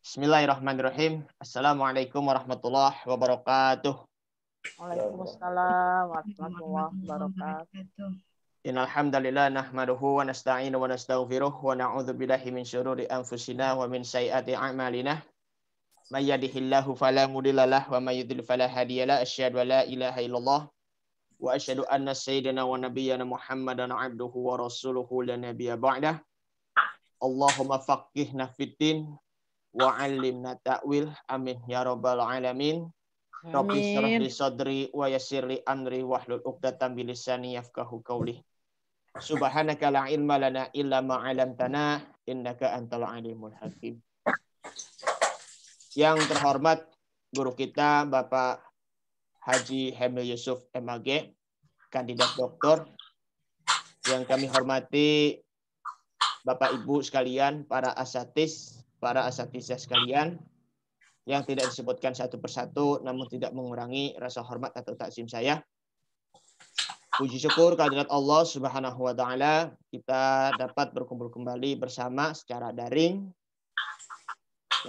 Bismillahirrahmanirrahim. Assalamualaikum warahmatullahi wabarakatuh. Waalaikumsalam warahmatullahi wabarakatuh. Innal hamdalillah nahmaduhu wa nasta'inu wa nastaghfiruh wa na'udzu billahi min syururi anfusina wa min sayyiati a'malina. May yahdihillahu fala mudhillalah wa may yudhlil fala hadiyalah. Asyhadu an la ilaha illallah wa asyhadu anna sayyidana wa nabiyyana Muhammadan abduhu wa rasuluhu la nabiyya ba'dah. Allahumma faqihna fiddin wa 'allimna ta'wil. Amin ya rabbal alamin. Rabbi shrah li sadri wa yassir li amri wahlul 'uqdatam min lisani yafqahu qawli. Subhanaka la ilma lana illa ma 'allamtana innaka antal alimul hakim. Yang terhormat guru kita Bapak Haji Hemil Yusuf MAG, kandidat doktor. Yang kami hormati Bapak Ibu sekalian, para asatizah sekalian, yang tidak disebutkan satu persatu namun tidak mengurangi rasa hormat atau takzim saya. Puji syukur kehadirat Allah Subhanahu wa taala, kita dapat berkumpul kembali bersama secara daring.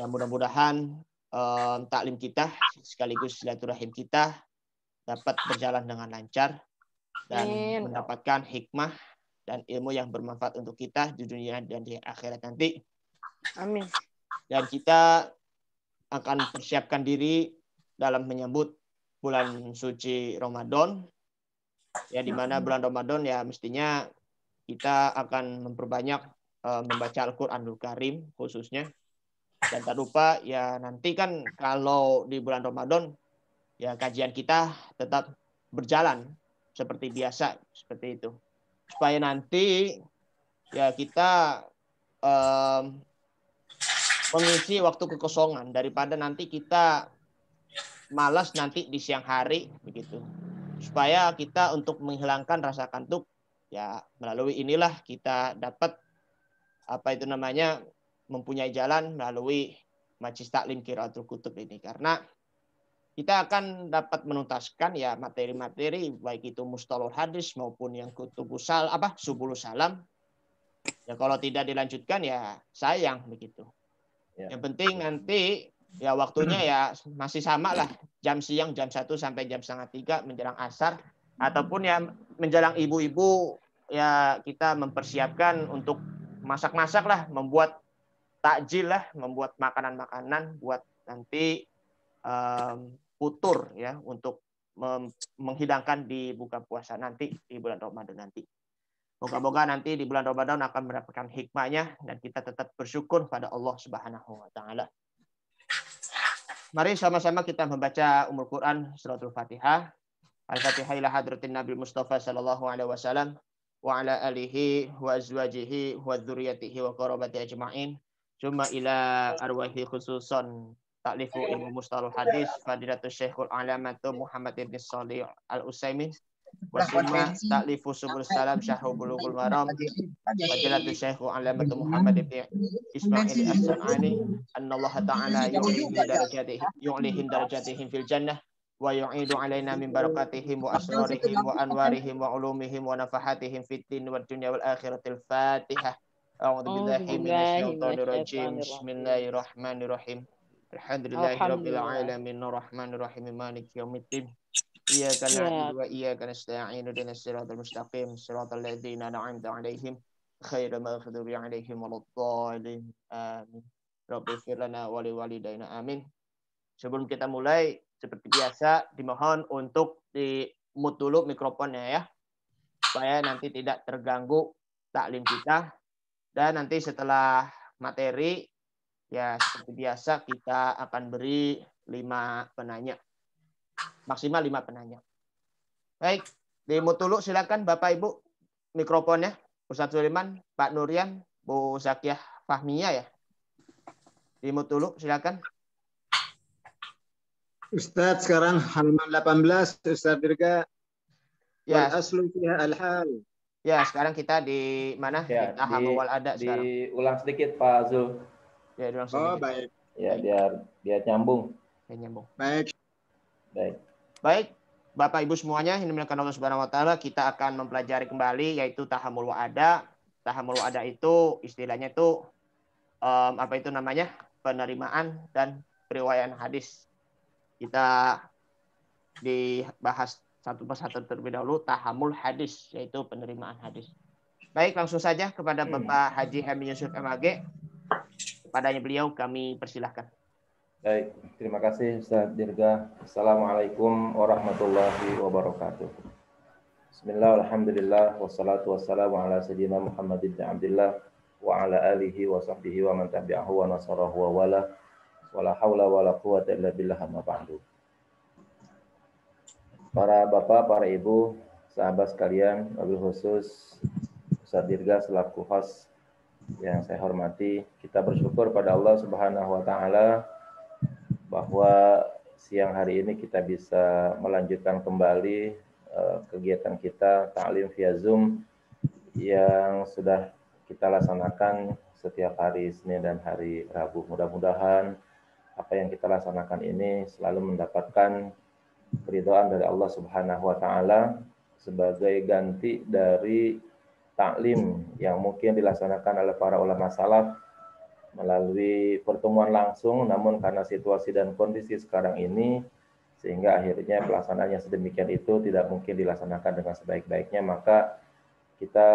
Ya, mudah-mudahan taklim kita sekaligus silaturahim kita dapat berjalan dengan lancar dan mendapatkan hikmah dan ilmu yang bermanfaat untuk kita di dunia dan di akhirat nanti. Amin. Dan kita akan persiapkan diri dalam menyambut bulan suci Ramadan. Ya, di mana bulan Ramadan ya mestinya kita akan memperbanyak membaca Al-Qur'anul Karim khususnya. Dan tak lupa ya nanti kan kalau di bulan Ramadan ya kajian kita tetap berjalan seperti biasa, seperti itu. Supaya nanti ya kita mengisi waktu kekosongan daripada nanti kita malas nanti di siang hari begitu. Supaya kita untuk menghilangkan rasa kantuk ya melalui inilah kita dapat mempunyai jalan melalui Majlis Taklim Qiraatul Kutub ini, karena kita akan dapat menuntaskan ya materi-materi baik itu mustalahul hadis maupun yang subulus salam. Ya kalau tidak dilanjutkan ya sayang begitu. Ya. Yang penting nanti ya waktunya ya masih sama lah, jam siang jam 1 sampai jam 2:30 menjelang asar, ataupun ya menjelang ibu-ibu ya kita mempersiapkan untuk masak-masak lah, membuat takjil lah, membuat makanan-makanan buat nanti futur ya untuk menghidangkan di buka puasa nanti di bulan Ramadan nanti. Moga-moga nanti di bulan Ramadan akan mendapatkan hikmahnya dan kita tetap bersyukur pada Allah Subhanahu wa taala. Mari sama-sama kita membaca Ummul Quran Suratul Fatihah. Al-Fatihah ila hadratin Nabi Mustafa sallallahu alaihi wasallam wa ala alihi wa azwajihi wa dzurriyyatihi wa qarabati ajma'in. Cuma ila arwahi khususan ta'lifu ilmu mustalahul hadis Fadilatul Syekhul Alamatu Muhammad ibn Shalih Al-Utsaimin. Wasuma ta'lifu subul salam syahru bulughul maram Fadilatul Syekhul Alamatu Muhammad ibn Ismail As-Sun'ani annallaha ta'ala yu'lihim darajatihim fil jannah wa yu'idu alaina min barakatihim wa asrarihim wa anwarihim wa ulumihim wa nafahatihim fid din wad dunya wal akhiratil Fatihah. A'udzu billahi minasyaitonir rajim. Bismillahirrahmanirrahim. Alhamdulillahirabbil alamin arrahmanir rahim maliki yaumiddin. Iyyaka na'budu wa iyyaka nasta'in ihdinas siratal mustaqim siratal ladzina an'amta 'alaihim ghairil maghdubi 'alaihim waladdallin. Amin. Rabbighfir lana wa liwalidayna amin. Sebelum kita mulai seperti biasa dimohon untuk di-mute dulu mikrofonnya ya. Supaya nanti tidak terganggu taklim kita. Dan nanti setelah materi ya seperti biasa kita akan beri 5 penanya. Maksimal 5 penanya. Baik, di-mute dulu silakan Bapak Ibu mikrofonnya. Ustadz Sulaiman, Pak Nuryan, Bu Zakiyah Fahmiyah ya. Di-mute dulu silakan. Ustadz sekarang halaman 18 Ustadz Dirga. Ya. Wal aslu fiha al-hal. Ya, sekarang kita di mana? Ya, Di Hamawal ada sekarang. Diulang sedikit Pak Zul. Ya, diulang sedikit. Oh, baik. Ya, biar nyambung. Ya, nyambung. Baik. Baik, Bapak Ibu semuanya, ini dimuliakan Allah Subhanahu wa taala, kita akan mempelajari kembali yaitu tahammul wa'ada. Tahammul wa'ada itu istilahnya itu apa itu namanya? penerimaan dan periwayaan hadis. Kita dibahas satu persatu terlebih dahulu tahamul hadis, yaitu penerimaan hadis. Baik, langsung saja kepada Bapak Haji Helmi Yusuf MAG. Kepadanya beliau kami persilahkan. Baik, terima kasih Ustaz Dirga. Assalamualaikum warahmatullahi wabarakatuh. Bismillah, alhamdulillah, wassalatu wassalamu ala sayyidina Muhammad ibn Abdillah wa ala alihi wa sahbihi wa man tabi'ahu wa nasarahu wa wala wala hawla wala quwwata illa billah amma ba'du. Para bapak, para ibu, sahabat sekalian, wabil khusus Ustaz Dirga selaku host yang saya hormati, kita bersyukur pada Allah Subhanahu wa taala bahwa siang hari ini kita bisa melanjutkan kembali kegiatan kita ta'lim via Zoom yang sudah kita laksanakan setiap hari Senin dan hari Rabu. Mudah-mudahan apa yang kita laksanakan ini selalu mendapatkan keridhaan dari Allah Subhanahu wa taala sebagai ganti dari taklim yang mungkin dilaksanakan oleh para ulama salaf melalui pertemuan langsung, namun karena situasi dan kondisi sekarang ini sehingga akhirnya pelaksanaannya sedemikian itu tidak mungkin dilaksanakan dengan sebaik-baiknya, maka kita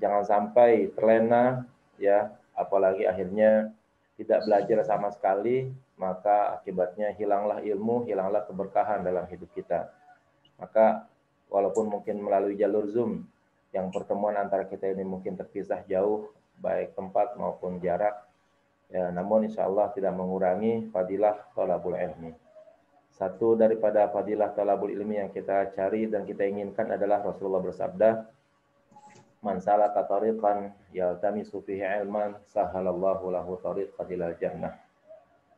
jangan sampai terlena ya, apalagi akhirnya tidak belajar sama sekali, maka akibatnya hilanglah ilmu, hilanglah keberkahan dalam hidup kita. Maka walaupun mungkin melalui jalur Zoom yang pertemuan antara kita ini mungkin terpisah jauh, baik tempat maupun jarak, ya, namun insya Allah tidak mengurangi fadilah thalabul ilmi. Satu daripada fadilah thalabul ilmi yang kita cari dan kita inginkan adalah Rasulullah bersabda, man salaka tariqan yaltamisu fihi ilman sahalallahu lahu tariqan ilal jannah.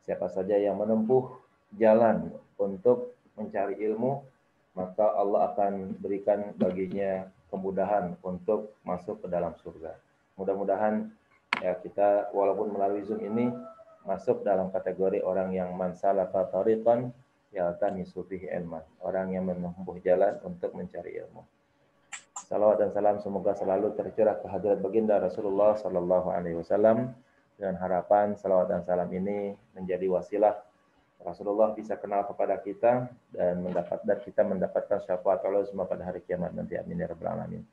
Siapa saja yang menempuh jalan untuk mencari ilmu, maka Allah akan berikan baginya kemudahan untuk masuk ke dalam surga. Mudah-mudahan ya kita walaupun melalui Zoom ini masuk dalam kategori orang yang man salaka tariqan yaltamisu fihi ilman, orang yang menempuh jalan untuk mencari ilmu. Salawat dan salam semoga selalu tercurah ke hadirat baginda Rasulullah sallallahu alaihi wasallam, dengan harapan salawat dan salam ini menjadi wasilah Rasulullah bisa kenal kepada kita dan kita mendapatkan syafaat Allah semua pada hari kiamat nanti. Amin ya rabbal alamin.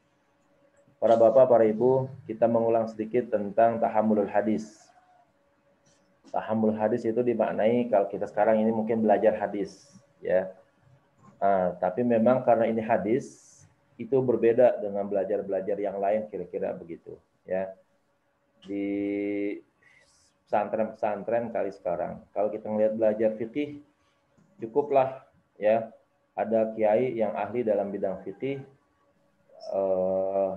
Para bapak, para ibu, kita mengulang sedikit tentang tahammulul hadis. Tahammul hadis itu dimaknai kalau kita sekarang ini mungkin belajar hadis, ya. Tapi memang karena ini hadis, itu berbeda dengan belajar-belajar yang lain, kira-kira begitu, ya. Di pesantren-pesantren kali sekarang, kalau kita melihat belajar fikih, cukuplah, ya. Ada kiai yang ahli dalam bidang fikih,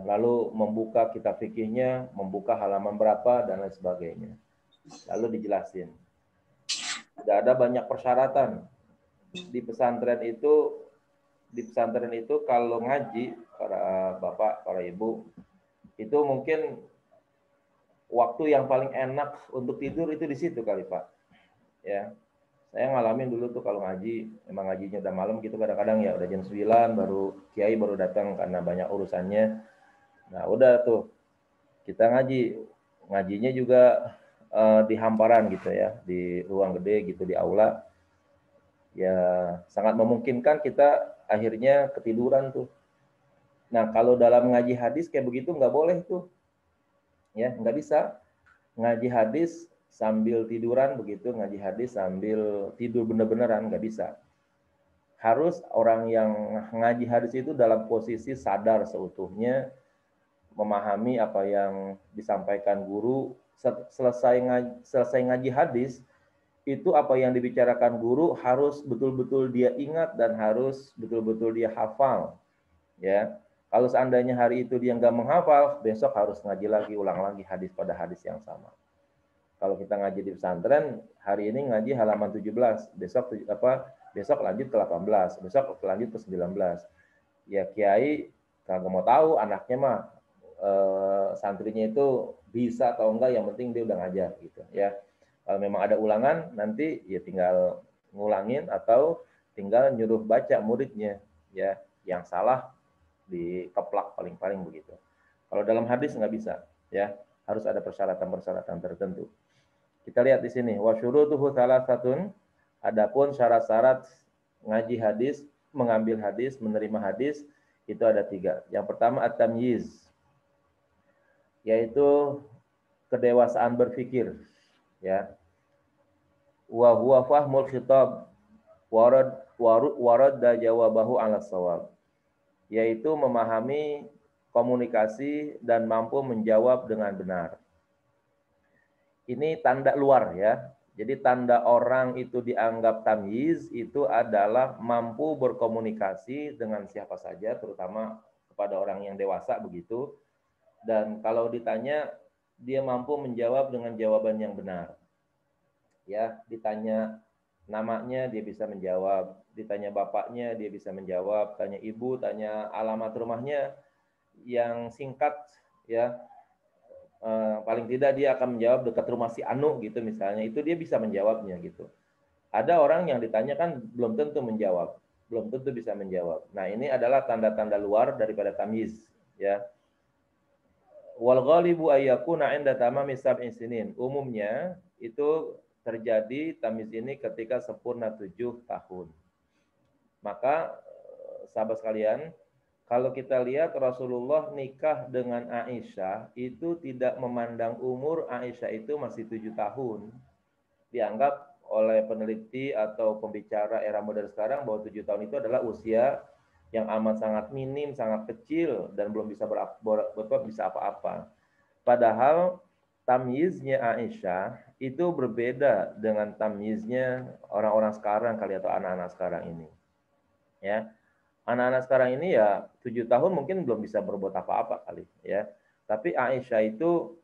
lalu membuka kitab fikihnya, membuka halaman berapa dan lain sebagainya, lalu dijelasin. Tidak ada banyak persyaratan di pesantren itu kalau ngaji, para bapak, para ibu, itu mungkin waktu yang paling enak untuk tidur itu di situ kali Pak. Ya, saya ngalamin dulu tuh kalau ngaji, emang ngajinya udah malam gitu, kadang-kadang ya udah jam 9 baru kiai baru datang karena banyak urusannya. Nah udah tuh kita ngajinya juga di hamparan gitu ya, di ruang gede gitu, di aula. Ya sangat memungkinkan kita akhirnya ketiduran tuh. Nah kalau dalam ngaji hadis kayak begitu nggak boleh tuh, ya nggak bisa ngaji hadis sambil tiduran begitu, ngaji hadis sambil tidur bener-beneran nggak bisa. Harus orang yang ngaji hadis itu dalam posisi sadar seutuhnya, memahami apa yang disampaikan guru. Selesai ngaji hadis, itu apa yang dibicarakan guru harus betul-betul dia ingat dan harus betul-betul dia hafal. Ya, kalau seandainya hari itu dia nggak menghafal, besok harus ngaji lagi, ulang lagi hadis pada hadis yang sama. Kalau kita ngaji di pesantren, hari ini ngaji halaman 17, besok lanjut ke 18, besok lanjut ke 19. Ya kiai kagak mau tahu anaknya mah santrinya itu bisa atau enggak, yang penting dia udah ngajar gitu ya. Kalau memang ada ulangan nanti ya tinggal ngulangin atau tinggal nyuruh baca muridnya, ya yang salah dikeplak paling-paling begitu. Kalau dalam hadis nggak bisa, ya harus ada persyaratan-persyaratan tertentu. Kita Kita lihat di sini, wa syurutuhu salasatun. Adapun syarat-syarat ngaji hadis, mengambil hadis, menerima hadis itu ada 3. Yang pertama at-tamyiz, yaitu kedewasaan berpikir, ya. Wa huwa fahmul khitab warad jawabahu ala shawab, yaitu memahami komunikasi dan mampu menjawab dengan benar. Ini tanda luar, ya. Jadi tanda orang itu dianggap tamyiz itu adalah mampu berkomunikasi dengan siapa saja, terutama kepada orang yang dewasa begitu. Dan kalau ditanya, dia mampu menjawab dengan jawaban yang benar. Ya, ditanya namanya dia bisa menjawab, ditanya bapaknya dia bisa menjawab, tanya ibu, tanya alamat rumahnya yang singkat, ya. Paling tidak dia akan menjawab dekat rumah si Anu gitu misalnya, itu dia bisa menjawabnya gitu. Ada orang yang ditanya kan belum tentu menjawab, belum tentu bisa menjawab. Nah, ini adalah tanda-tanda luar daripada tamyiz, ya. Wal ghalibu ayyakuna 'inda tamami sab'i sinin. Umumnya itu terjadi tamyiz ini ketika sempurna 7 tahun. Maka sahabat sekalian, kalau kita lihat Rasulullah nikah dengan Aisyah itu tidak memandang umur. Aisyah itu masih 7 tahun. Dianggap oleh peneliti atau pembicara era modern sekarang bahwa 7 tahun itu adalah usia yang amat sangat minim, sangat kecil, dan belum bisa bisa apa-apa. Padahal tamyiznya Aisyah itu berbeda dengan tamyiznya orang-orang sekarang kali atau anak-anak sekarang ini. Ya. Anak-anak sekarang ini ya 7 tahun mungkin belum bisa berbuat apa-apa kali, ya. Tapi Aisyah itu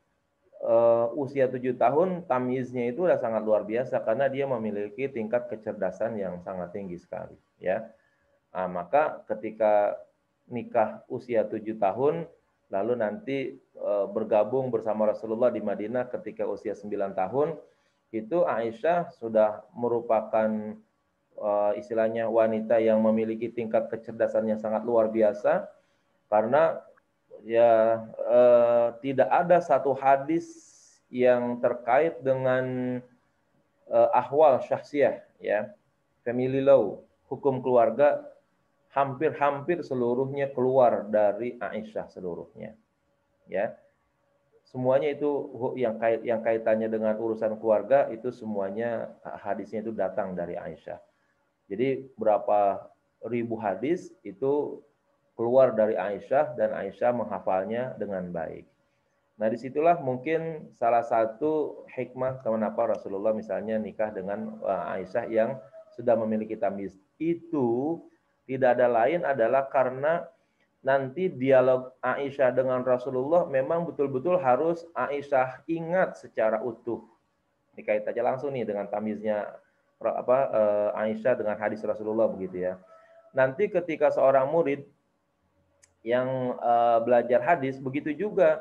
usia 7 tahun tamyiznya itu udah sangat luar biasa karena dia memiliki tingkat kecerdasan yang sangat tinggi sekali, ya. Nah, maka ketika nikah usia 7 tahun lalu nanti bergabung bersama Rasulullah di Madinah ketika usia 9 tahun, itu Aisyah sudah merupakan istilahnya wanita yang memiliki tingkat kecerdasan yang sangat luar biasa, karena ya tidak ada satu hadis yang terkait dengan ahwal syahsiyah, ya, family law, hukum keluarga, hampir seluruhnya keluar dari Aisyah seluruhnya, ya. Semuanya itu yang kaitannya dengan urusan keluarga itu semuanya hadisnya itu datang dari Aisyah. Jadi berapa ribu hadis itu keluar dari Aisyah dan Aisyah menghafalnya dengan baik. Nah, disitulah mungkin salah satu hikmah kenapa Rasulullah misalnya nikah dengan Aisyah yang sudah memiliki tamyiz. Itu tidak ada lain adalah karena nanti dialog Aisyah dengan Rasulullah memang betul-betul harus Aisyah ingat secara utuh. Ini kait aja langsung nih dengan tamyiznya Aisyah dengan hadis Rasulullah begitu, ya. Nanti ketika seorang murid yang belajar hadis begitu juga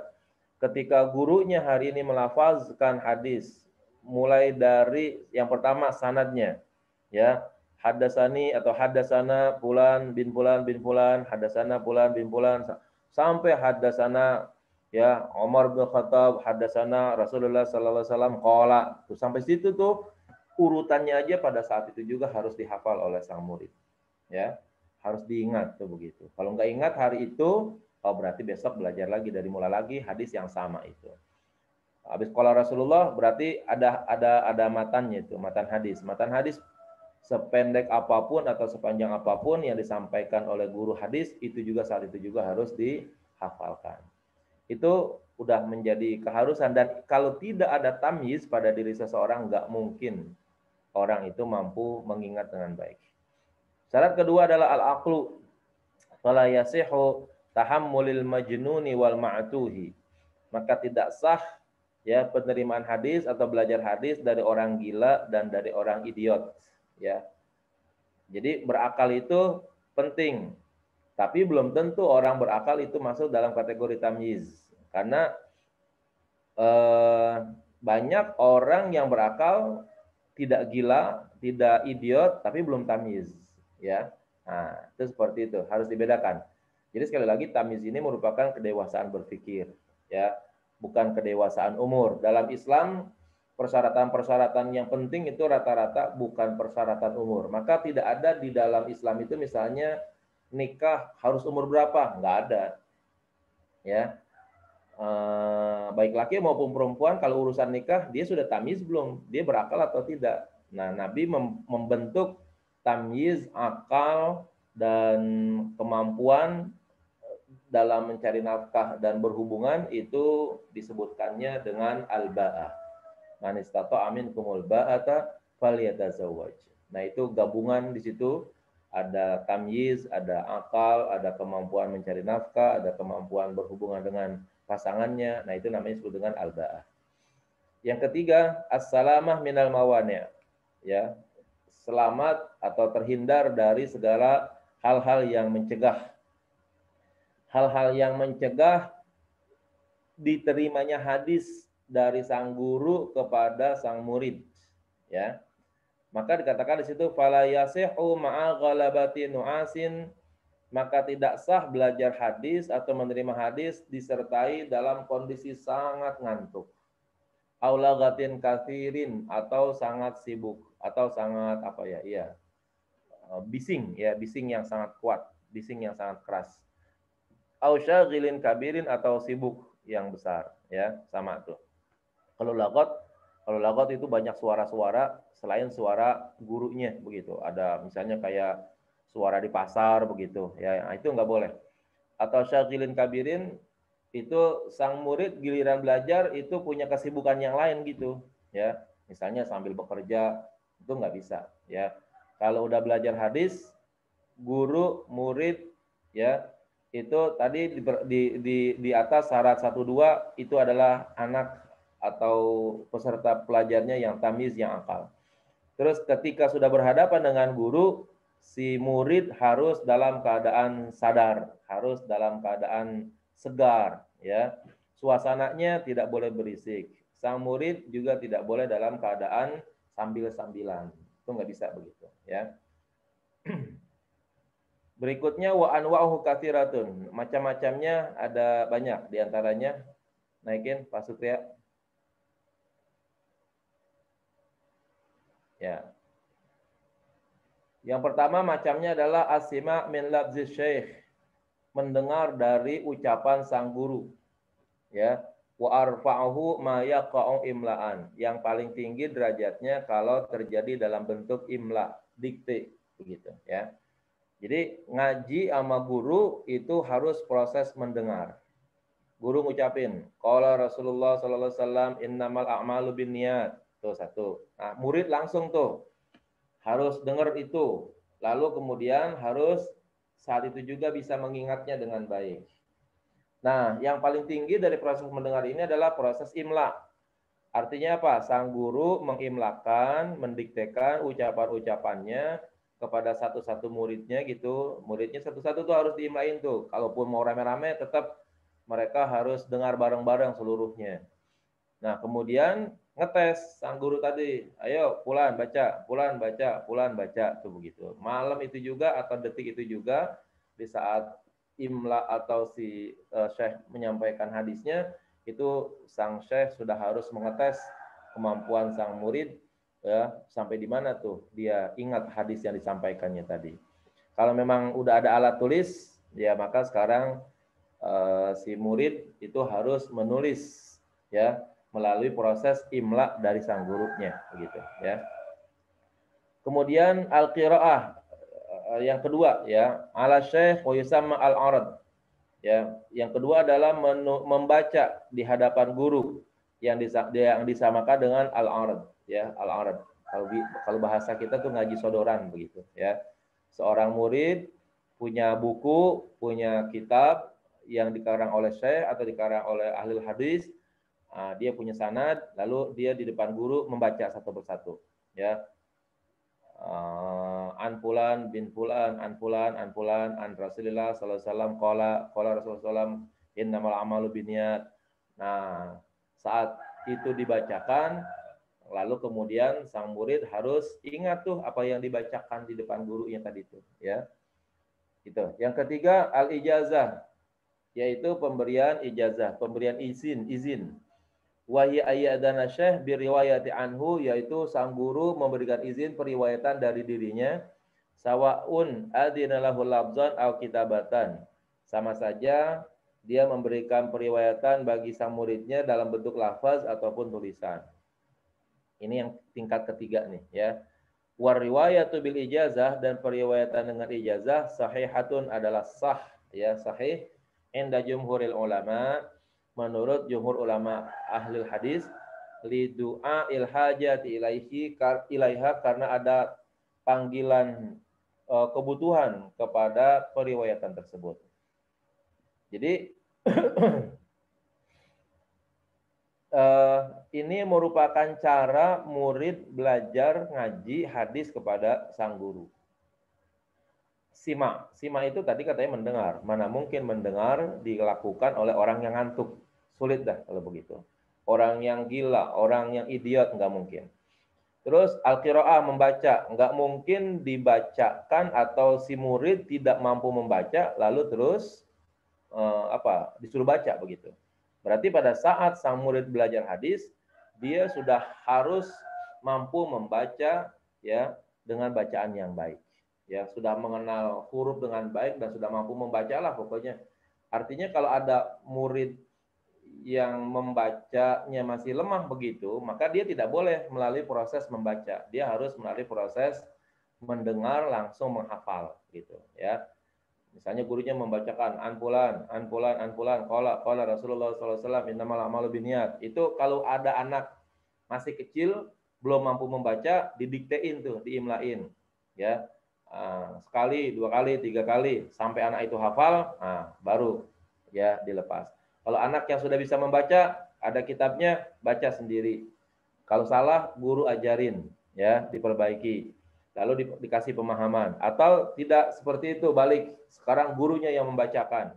ketika gurunya hari ini melafazkan hadis mulai dari yang pertama sanadnya, ya, hadasani atau hadasana fulan bin fulan bin fulan, hadasana fulan bin fulan sampai hadasana, ya, Umar bin Khattab, hadasana Rasulullah sallallahu alaihi wasallam qala. Tuh sampai situ tuh urutannya aja pada saat itu juga harus dihafal oleh sang murid, ya, harus diingat tuh begitu. Kalau nggak ingat hari itu, oh berarti besok belajar lagi dari mulai lagi hadis yang sama itu. Habis qala Rasulullah berarti ada matannya itu, matan hadis. Matan hadis sependek apapun atau sepanjang apapun yang disampaikan oleh guru hadis itu juga saat itu juga harus dihafalkan. Itu udah menjadi keharusan, dan kalau tidak ada tamyiz pada diri seseorang nggak mungkin orang itu mampu mengingat dengan baik. Syarat kedua adalah al-aqlu. Fala yasihu tahammulil majnuni wal ma'tuhi. Maka tidak sah, ya, penerimaan hadis atau belajar hadis dari orang gila dan dari orang idiot, ya. Jadi berakal itu penting, tapi belum tentu orang berakal itu masuk dalam kategori tamyiz. Karena banyak orang yang berakal tidak gila, tidak idiot, tapi belum tamyiz, ya. Nah, itu seperti itu, harus dibedakan. Jadi sekali lagi tamyiz ini merupakan kedewasaan berpikir, ya, bukan kedewasaan umur. Dalam Islam persyaratan-persyaratan yang penting itu rata-rata bukan persyaratan umur. Maka tidak ada di dalam Islam itu misalnya nikah harus umur berapa, nggak ada. Ya, baik laki maupun perempuan kalau urusan nikah dia sudah tamyiz belum, dia berakal atau tidak. Nah, Nabi membentuk tamyiz, akal dan kemampuan dalam mencari nafkah dan berhubungan itu disebutkannya dengan al-ba'ah. Man istata'a minkumul ba'ata falyatazawwaj. Nah, itu gabungan di situ ada tamyiz, ada akal, ada kemampuan mencari nafkah, ada kemampuan berhubungan dengan pasangannya. Nah, itu namanya disebut dengan al-ba'ah. Yang ketiga, as-salamah minal mawani'. Ya. Selamat atau terhindar dari segala hal-hal yang mencegah. Hal-hal yang mencegah diterimanya hadis dari sang guru kepada sang murid, ya. Maka dikatakan di situ fala yasihu ma'a ghalabati nu'asin, maka tidak sah belajar hadis atau menerima hadis disertai dalam kondisi sangat ngantuk. Aulagatin kathirin, atau sangat sibuk, atau sangat bising, ya, bising yang sangat kuat, bising yang sangat keras. Ausyagilin kabirin, atau sibuk yang besar, ya, sama tuh. Kalau lagot itu banyak suara-suara selain suara gurunya begitu. Ada misalnya kayak suara di pasar begitu, ya, itu nggak boleh. Atau syagilin kabirin, itu sang murid giliran belajar itu punya kesibukan yang lain gitu, ya. Misalnya sambil bekerja, itu nggak bisa, ya. Kalau udah belajar hadis, guru, murid, ya, itu tadi di atas syarat 1-2 itu adalah anak atau peserta pelajarnya yang tamyiz, yang akal. Terus ketika sudah berhadapan dengan guru, si murid harus dalam keadaan sadar, harus dalam keadaan segar, ya. Suasananya tidak boleh berisik. Sang murid juga tidak boleh dalam keadaan sambil-sambilan. Itu nggak bisa begitu, ya. Berikutnya wa anwa'uhu katsiratun. Macam-macamnya ada banyak, di antaranya naikin Pak Sutria. Ya. Yang pertama macamnya adalah asima min labzi syekh, mendengar dari ucapan sang guru. Ya. Wa arfa'uhu ma yaqa'u imla'an. Yang paling tinggi derajatnya kalau terjadi dalam bentuk imla, dikte, begitu, ya. Jadi ngaji sama guru itu harus proses mendengar. Guru ngucapin, qala Rasulullah sallallahu alaihi wasallam innamal a'malu binniyat. Tuh satu. Nah, murid langsung tuh harus dengar itu. Lalu kemudian harus saat itu juga bisa mengingatnya dengan baik. Nah, yang paling tinggi dari proses mendengar ini adalah proses imla. Artinya apa? Sang guru mengimlakan, mendiktekan ucapan-ucapannya kepada satu-satu muridnya gitu. Muridnya satu-satu tuh harus diimlain tuh. Kalaupun mau rame-rame tetap mereka harus dengar bareng-bareng seluruhnya. Nah, kemudian ngetes sang guru tadi, ayo Fulan baca, Fulan baca, Fulan baca, tuh begitu. Malam itu juga atau detik itu juga di saat imla atau si syekh menyampaikan hadisnya, itu sang syekh sudah harus mengetes kemampuan sang murid, ya, sampai di mana tuh dia ingat hadis yang disampaikannya tadi. Kalau memang udah ada alat tulis, ya maka sekarang si murid itu harus menulis, ya, melalui proses imla dari sang gurunya, begitu, ya. Kemudian al-qiraah yang kedua, ya, ala syekh wa yusamma al-arad. Ya, yang kedua adalah membaca di hadapan guru yang disamakan dengan al-arad, ya, al-arad. Kalau bahasa kita tuh ngaji sodoran begitu, ya. Seorang murid punya buku, punya kitab yang dikarang oleh syekh atau dikarang oleh ahli hadis. Dia punya sanad, lalu dia di depan guru membaca satu persatu, ya. An fulan bin fulan, an fulan, an fulan, an Rasulullah sallallahu alaihi wasallam qala Rasulullah innamal a'malu binniyat. Nah, saat itu dibacakan, lalu kemudian sang murid harus ingat tuh apa yang dibacakan di depan gurunya tadi itu, ya. Itu. Yang ketiga al-ijazah, yaitu pemberian ijazah, pemberian izin. Wa hiya ayyadana syekh bi riwayati anhu, yaitu sang guru memberikan izin periwayatan dari dirinya, sawaun adina lahu labzan aw kitabatan. Sama saja dia memberikan periwayatan bagi sang muridnya dalam bentuk lafaz ataupun tulisan. Ini yang tingkat ketiga nih ya. War riwayatu bil ijazah, dan periwayatan dengan ijazah sahihatun adalah sah ya, sahih inda jumhuril ulama, menurut jumhur ulama ahli hadis, li du'a il hajati ilaiha, karena ada panggilan kebutuhan kepada periwayatan tersebut. Jadi ini merupakan cara murid belajar ngaji hadis kepada sang guru. Simak itu tadi katanya mendengar. Mana mungkin mendengar dilakukan oleh orang yang ngantuk. Sulit dah kalau begitu. Orang yang gila, orang yang idiot, nggak mungkin. Terus al-qiraah, membaca, nggak mungkin dibacakan atau si murid tidak mampu membaca lalu terus disuruh baca begitu. Berarti pada saat sang murid belajar hadis, dia sudah harus mampu membaca ya dengan bacaan yang baik. Ya, sudah mengenal huruf dengan baik dan sudah mampu membaca lah pokoknya. Artinya kalau ada murid yang membacanya masih lemah begitu, maka dia tidak boleh melalui proses membaca. Dia harus melalui proses mendengar langsung menghafal gitu ya. Misalnya gurunya membacakan anpulan, qala Rasulullah SAW, innamal a'malu binniyat. Itu kalau ada anak masih kecil belum mampu membaca, didiktein tuh, diimlain, ya. Sekali, 2 kali, 3 kali sampai anak itu hafal, baru ya dilepas. Kalau anak yang sudah bisa membaca, ada kitabnya, baca sendiri. Kalau salah, guru ajarin, ya, diperbaiki. Lalu dikasih pemahaman. Atau tidak seperti itu, balik. Sekarang gurunya yang membacakan.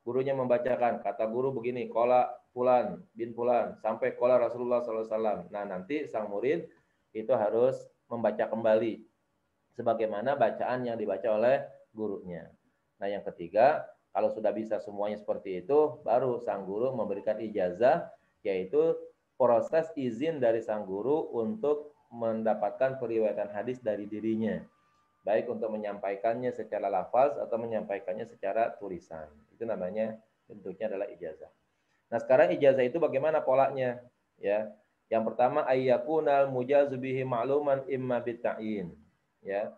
Gurunya membacakan. Kata guru begini, qala fulan bin fulan, sampai qala Rasulullah SAW. Nah, nanti sang murid itu harus membaca kembali. Sebagaimana bacaan yang dibaca oleh gurunya. Nah, yang ketiga, kalau sudah bisa semuanya seperti itu, baru sang guru memberikan ijazah, yaitu proses izin dari sang guru untuk mendapatkan periwayatan hadis dari dirinya, baik untuk menyampaikannya secara lafaz atau menyampaikannya secara tulisan. Itu namanya, bentuknya adalah ijazah. Nah, sekarang ijazah itu bagaimana polanya? Ya, yang pertama ayyakunal mujazu bihi ma'luman imma bitta'in. Ya,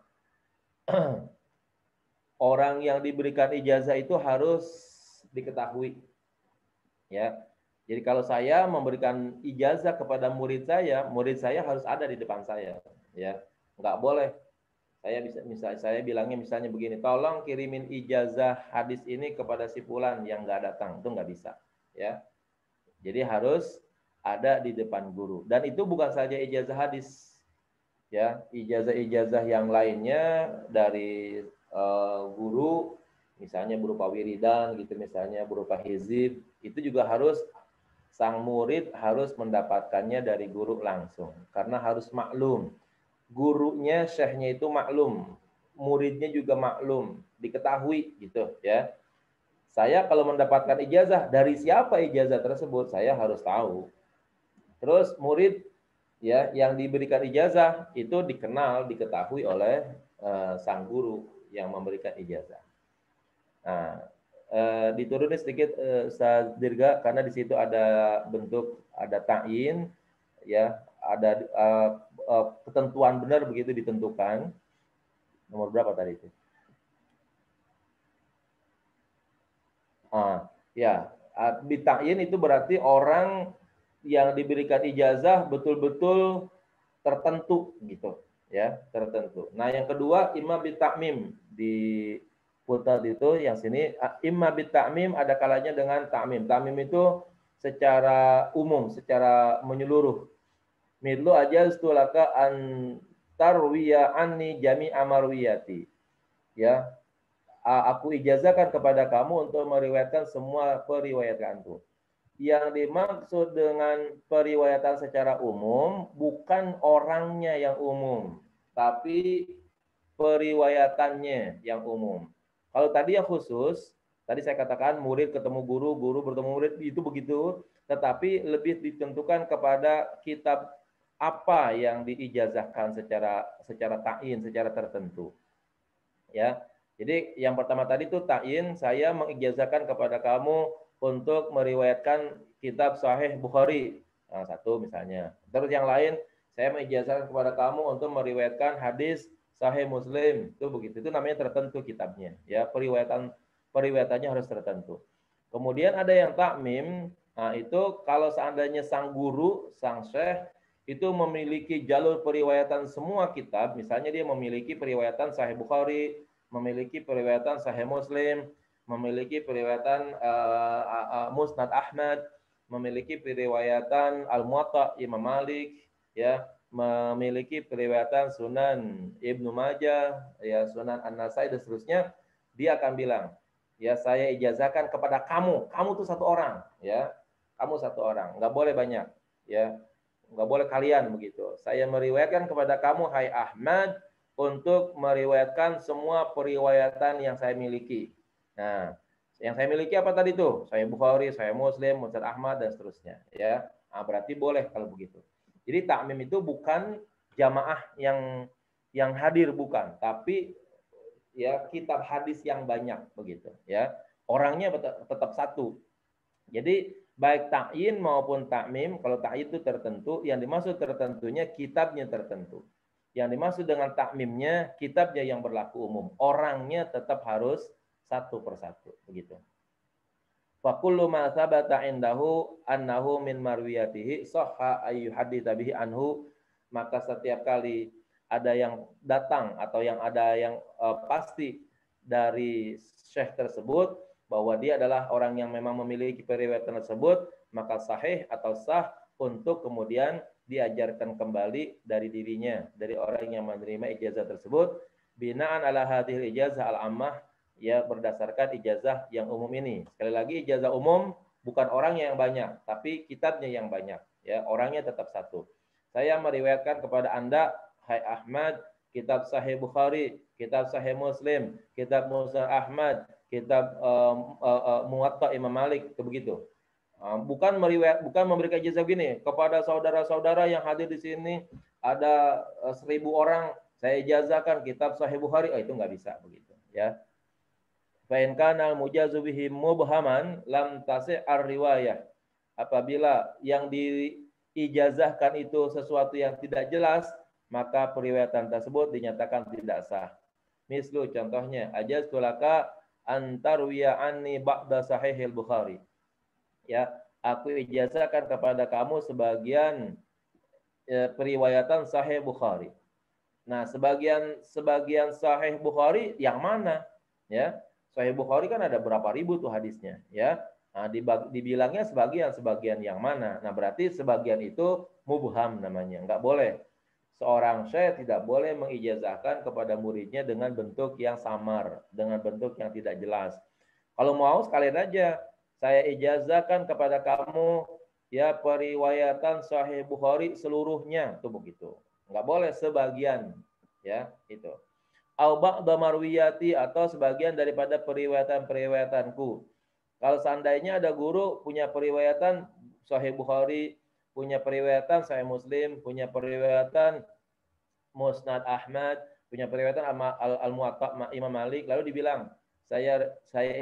orang yang diberikan ijazah itu harus diketahui. Ya. Jadi kalau saya memberikan ijazah kepada murid saya harus ada di depan saya, ya. Nggak boleh. Saya bilangnya misalnya begini, tolong kirimin ijazah hadis ini kepada si fulan yang nggak datang, itu nggak bisa, ya. Jadi harus ada di depan guru. Dan itu bukan saja ijazah hadis, ya. Ijazah-ijazah yang lainnya dari guru, misalnya berupa wiridan, gitu, misalnya berupa hizib, itu juga harus sang murid harus mendapatkannya dari guru langsung. Karena harus maklum. Gurunya, syekhnya itu maklum. Muridnya juga maklum. Diketahui gitu ya. Saya kalau mendapatkan ijazah, dari siapa ijazah tersebut, saya harus tahu. Terus murid ya yang diberikan ijazah itu dikenal, diketahui oleh sang guru yang memberikan ijazah. Nah, diturunin sedikit Ustaz Dirga, karena di situ ada bentuk, ada ta'in, ya, ada ketentuan benar begitu ditentukan. Nomor berapa tadi itu? Ya, di ta'in itu berarti orang yang diberikan ijazah betul-betul tertentu gitu, ya, tertentu. Nah, yang kedua imma bitamim, di putar itu yang sini imma bitamim, ada kalanya dengan ta'mim. Ta'mim itu secara umum, secara menyeluruh. Midlu ajaztu laka an tarwiya anni jami'a marwiyati. Ya, aku ijazahkan kepada kamu untuk meriwayatkan semua periwayatanku. Yang dimaksud dengan periwayatan secara umum bukan orangnya yang umum, tapi periwayatannya yang umum. Kalau tadi yang khusus, tadi saya katakan murid ketemu guru, guru bertemu murid, itu begitu. tetapi lebih ditentukan kepada kitab apa yang diijazahkan secara ta'in, secara tertentu. Ya. Jadi yang pertama tadi itu ta'in, saya mengijazahkan kepada kamu untuk meriwayatkan kitab Sahih Bukhari. Nah, satu misalnya. Terus yang lain, saya mengijazahkan kepada kamu untuk meriwayatkan hadis Sahih Muslim. Itu begitu. Itu namanya tertentu kitabnya. Ya, periwayatannya harus tertentu. Kemudian ada yang takmim. Nah, itu kalau seandainya sang guru, sang syekh itu memiliki jalur periwayatan semua kitab, misalnya dia memiliki periwayatan Sahih Bukhari, memiliki periwayatan Sahih Muslim, memiliki periwayatan Musnad Ahmad, memiliki periwayatan Al-Muwatta Imam Malik, ya, memiliki periwayatan Sunan Ibnu Majah, ya, Sunan An-Nasai dan seterusnya, dia akan bilang, ya, saya ijazahkan kepada kamu tuh satu orang, ya, kamu satu orang, nggak boleh banyak, ya, nggak boleh kalian begitu. Saya meriwayatkan kepada kamu, hai Ahmad, untuk meriwayatkan semua periwayatan yang saya miliki. Nah, yang saya miliki apa tadi tuh? Saya Bukhari, saya Muslim, Musnad Ahmad dan seterusnya. Ya, nah, berarti boleh kalau begitu. Jadi takmim itu bukan jamaah yang hadir, bukan, tapi ya kitab hadis yang banyak begitu. Ya, orangnya tetap satu. Jadi baik ta'yin maupun takmim, kalau ta'yin itu tertentu, yang dimaksud tertentunya kitabnya tertentu. Yang dimaksud dengan takmimnya kitabnya yang berlaku umum. Orangnya tetap harus satu persatu, begitu. Fa kullu ma thabata indahu annahu min marwiyatihi sahha ayyuhadditsa bihi anhu, maka setiap kali ada yang datang atau yang ada yang pasti dari syekh tersebut bahwa dia adalah orang yang memang memiliki periwayatan tersebut, maka sahih atau sah untuk kemudian diajarkan kembali dari dirinya, dari orang yang menerima ijazah tersebut, binaan ala hadhil ijazah al-ammah, ya, berdasarkan ijazah yang umum ini. Sekali lagi, ijazah umum bukan orangnya yang banyak, tapi kitabnya yang banyak, ya, orangnya tetap satu. Saya meriwayatkan kepada Anda, hai Ahmad, kitab Sahih Bukhari, kitab Sahih Muslim, kitab Musnad Ahmad, kitab Muwatta Imam Malik, begitu. Bukan memberikan ijazah gini kepada saudara-saudara yang hadir di sini ada 1000 orang, saya ijazahkan kitab Sahih Bukhari. Itu nggak bisa begitu, ya. Fa in kana al-mujazu bihi mubhaman lam tasi' ar-riwayah. Apabila yang diijazahkan itu sesuatu yang tidak jelas, maka periwayatan tersebut dinyatakan tidak sah. Mislu, contohnya, ajaztu laka antarwiya anni ba'da sahihil Bukhari. Ya, aku ijazahkan kepada kamu sebagian periwayatan Sahih Bukhari. Nah, sebagian Sahih Bukhari yang mana? Ya, Sahih Bukhari kan ada berapa ribu tuh hadisnya, ya. Nah, dibilangnya sebagian yang mana? Nah, berarti sebagian itu mubham namanya, nggak boleh. Seorang syekh tidak boleh mengijazahkan kepada muridnya dengan bentuk yang samar, dengan bentuk yang tidak jelas. Kalau mau sekalian aja, saya ijazahkan kepada kamu, ya, periwayatan Sahih Bukhari seluruhnya, tuh begitu. Nggak boleh sebagian, ya, itu. Au ba'da marwiyati, atau sebagian daripada periwayatanku. Kalau seandainya ada guru punya periwayatan Sahih Bukhari, punya periwayatan Sahih Muslim, punya periwayatan Musnad Ahmad, punya periwayatan Al-Muwatta Imam Malik, lalu dibilang, saya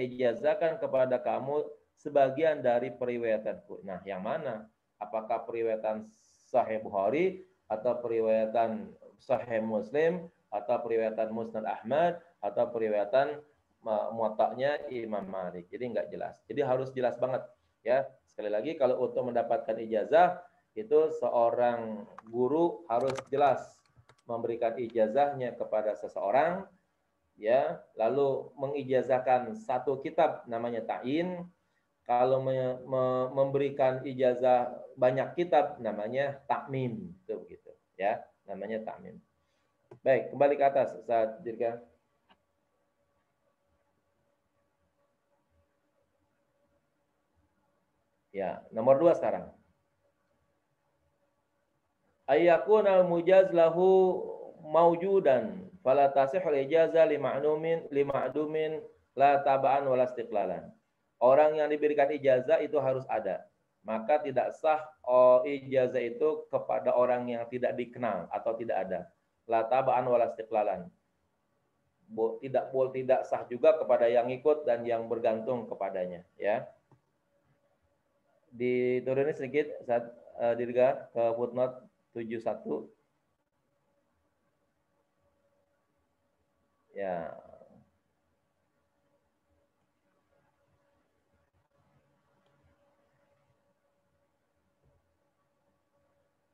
ijazahkan kepada kamu sebagian dari periwayatanku. Nah, yang mana? Apakah periwayatan Sahih Bukhari, atau periwayatan Sahih Muslim, atau periwayatan Musnad Ahmad, atau periwayatan Muwatta'nya Imam Malik? Jadi nggak jelas. Jadi harus jelas banget, ya. Sekali lagi, kalau untuk mendapatkan ijazah itu seorang guru harus jelas memberikan ijazahnya kepada seseorang, ya, lalu mengijazahkan satu kitab namanya ta'in. Kalau memberikan ijazah banyak kitab namanya takmim, itu begitu, ya, namanya takmim. Baik, kembali ke atas, Ustaz Dirga. Ya, nomor 2 sekarang. Ayyakun al-mujaz lahu mawjudan fala tasihul ijazah lima'dumin la taba'an wala istiqlalan. Orang yang diberikan ijazah itu harus ada. maka tidak sah ijazah itu kepada orang yang tidak dikenal atau tidak ada. La taba'an wala istiqlalan. Tidak sah juga kepada yang ikut dan yang bergantung kepadanya, ya. Diturunin sedikit saat Dirga ke footnote 71. Ya.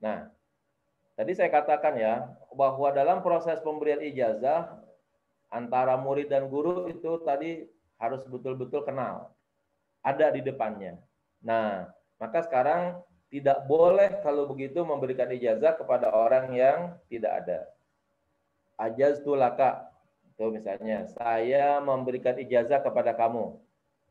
Nah, tadi saya katakan ya, bahwa dalam proses pemberian ijazah antara murid dan guru itu tadi harus betul-betul kenal. Ada di depannya. Nah, maka sekarang tidak boleh kalau begitu memberikan ijazah kepada orang yang tidak ada. Ajaztu laka. Itu misalnya, saya memberikan ijazah kepada kamu.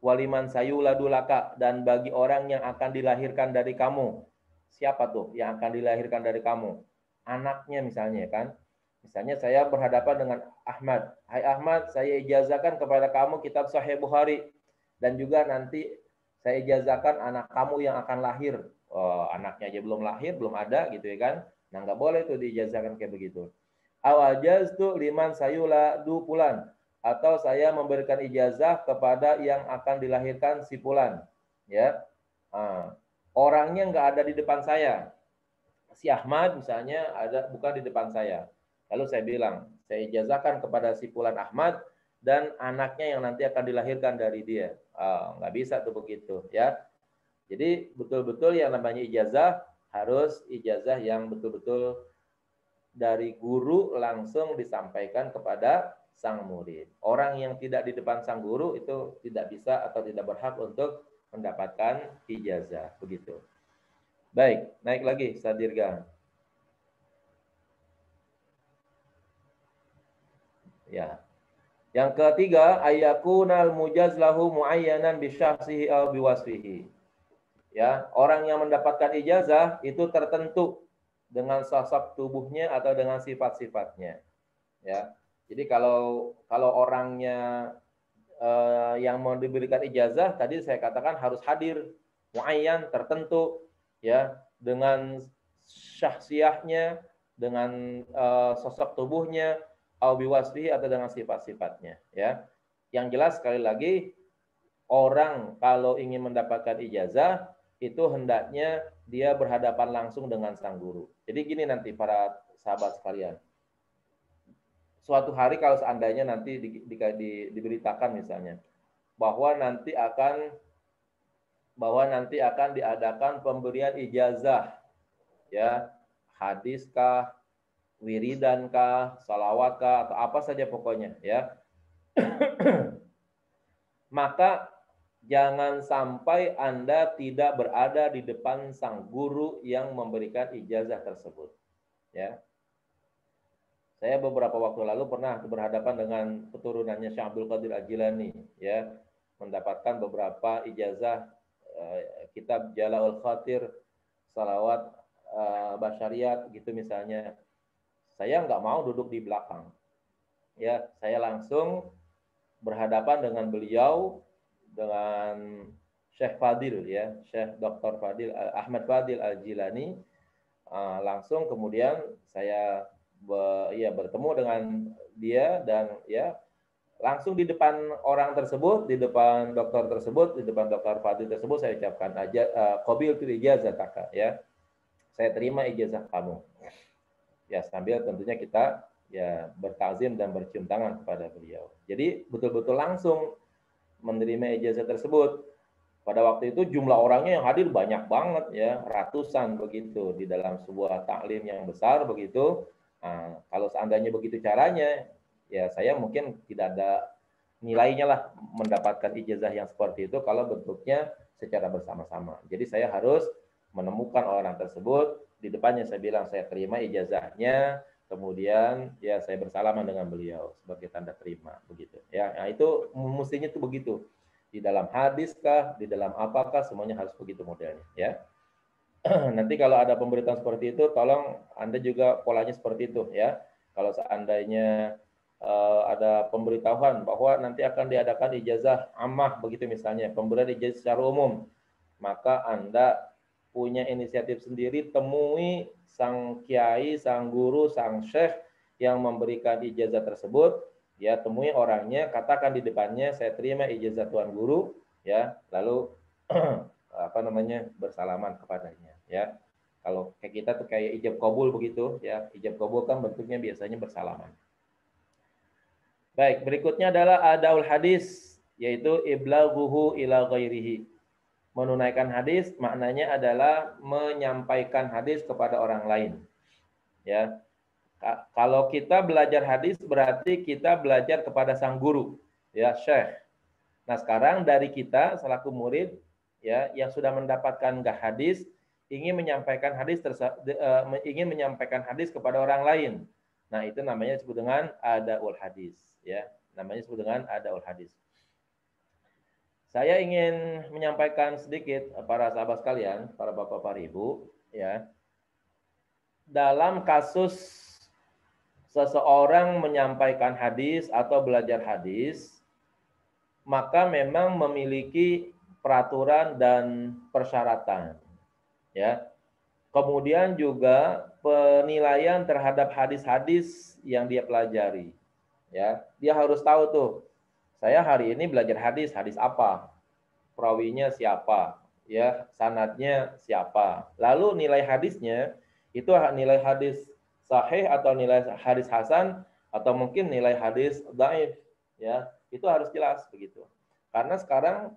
Waliman sayuladu laka, dan bagi orang yang akan dilahirkan dari kamu. Siapa tuh yang akan dilahirkan dari kamu? Anaknya misalnya kan. Misalnya saya berhadapan dengan Ahmad. Hai Ahmad, saya ijazahkan kepada kamu kitab Sahih Bukhari. Dan juga nanti saya ijazahkan anak kamu yang akan lahir. Oh, anaknya aja belum lahir, belum ada gitu ya kan. Nah, nggak boleh tuh diijazahkan kayak begitu. Awajaztu liman sayula du pulan. Atau saya memberikan ijazah kepada yang akan dilahirkan si pulan. Ya. Orangnya nggak ada di depan saya. Si Ahmad misalnya bukan di depan saya. Lalu saya bilang, saya ijazahkan kepada si Fulan Ahmad dan anaknya yang nanti akan dilahirkan dari dia. Nggak bisa tuh begitu, ya. Jadi betul-betul yang namanya ijazah harus ijazah yang betul-betul dari guru langsung disampaikan kepada sang murid. Orang yang tidak di depan sang guru itu tidak bisa atau tidak berhak untuk mendapatkan ijazah, begitu. Baik, naik lagi Sadirga. Ya. Yang ketiga, ayakunal mujaz lahu muayyanan bi syakhsihi aw bi wasfihi. Ya, orang yang mendapatkan ijazah itu tertentu dengan sosok tubuhnya atau dengan sifat-sifatnya. Ya. Jadi kalau orangnya yang mau diberikan ijazah tadi saya katakan harus hadir, muayyan, tertentu, ya, dengan syakhsiahnya, dengan sosok tubuhnya, au biwasfihi atau dengan sifat-sifatnya, ya. Yang jelas sekali lagi orang kalau ingin mendapatkan ijazah itu hendaknya dia berhadapan langsung dengan sang guru. Jadi gini nanti para sahabat sekalian. Suatu hari kalau seandainya nanti diberitakan misalnya bahwa nanti akan diadakan pemberian ijazah, ya, hadiskah, wiridankah, salawatkah, atau apa saja pokoknya, ya. Maka jangan sampai Anda tidak berada di depan sang guru yang memberikan ijazah tersebut, ya. Saya beberapa waktu lalu pernah berhadapan dengan keturunannya Syekh Abdul Qadir Al-Jilani, ya, mendapatkan beberapa ijazah kitab Jala'ul Khatir, salawat basyariat gitu misalnya. Saya nggak mau duduk di belakang, ya, saya langsung berhadapan dengan beliau, dengan Syekh Fadil, ya, Syekh Dr. Fadil Ahmad Fadil Al-Jilani, langsung kemudian saya bertemu dengan dia dan ya langsung di depan orang tersebut, di depan dokter tersebut, di depan Dr. Fadil tersebut saya ucapkan aja qabiltu ijazataka, ya, saya terima ijazah kamu. Ya, sambil tentunya kita ya bertakzim dan bercium tangan kepada beliau. Jadi betul-betul langsung menerima ijazah tersebut. Pada waktu itu jumlah orangnya yang hadir banyak banget, ya, ratusan begitu di dalam sebuah taklim yang besar begitu. Nah, kalau seandainya begitu caranya, ya saya mungkin tidak ada nilainya lah mendapatkan ijazah yang seperti itu kalau bentuknya secara bersama-sama. Jadi saya harus menemukan orang tersebut, di depannya saya bilang saya terima ijazahnya, kemudian ya saya bersalaman dengan beliau sebagai tanda terima, begitu. Ya, nah itu mestinya itu begitu. Di dalam hadis kah, di dalam apakah, semuanya harus begitu modelnya, ya. Nanti kalau ada pemberitaan seperti itu, tolong Anda juga polanya seperti itu, ya. Kalau seandainya ada pemberitahuan bahwa nanti akan diadakan ijazah ammah begitu misalnya, pemberian ijazah secara umum, maka Anda punya inisiatif sendiri, temui sang kiai, sang guru, sang syekh yang memberikan ijazah tersebut, ya temui orangnya, katakan di depannya, saya terima ijazah Tuan Guru, ya, lalu bersalaman kepadanya, ya. Kalau kayak kita tuh kayak ijab kabul begitu, ya, ijab kabul kan bentuknya biasanya bersalaman. Baik, berikutnya adalah adaul hadis, yaitu iblaghuhu ila ghairihi. Menunaikan hadis maknanya adalah menyampaikan hadis kepada orang lain. Ya. Kalau kita belajar hadis berarti kita belajar kepada sang guru, ya, syekh. Nah, sekarang dari kita selaku murid, ya, yang sudah mendapatkan hadis ingin menyampaikan hadis kepada orang lain. Nah, itu namanya disebut dengan adaul hadis, ya. Namanya disebut dengan adaul hadis. Saya ingin menyampaikan sedikit para sahabat sekalian, para bapak, para ibu, ya. Dalam kasus seseorang menyampaikan hadis atau belajar hadis, maka memang memiliki peraturan dan persyaratan, ya. Kemudian juga penilaian terhadap hadis-hadis yang dia pelajari, ya. Dia harus tahu tuh, saya hari ini belajar hadis, hadis apa? Perawinya siapa? Ya, sanadnya siapa? Lalu nilai hadisnya itu nilai hadis sahih atau nilai hadis hasan atau mungkin nilai hadis dhaif, ya. Itu harus jelas begitu. Karena sekarang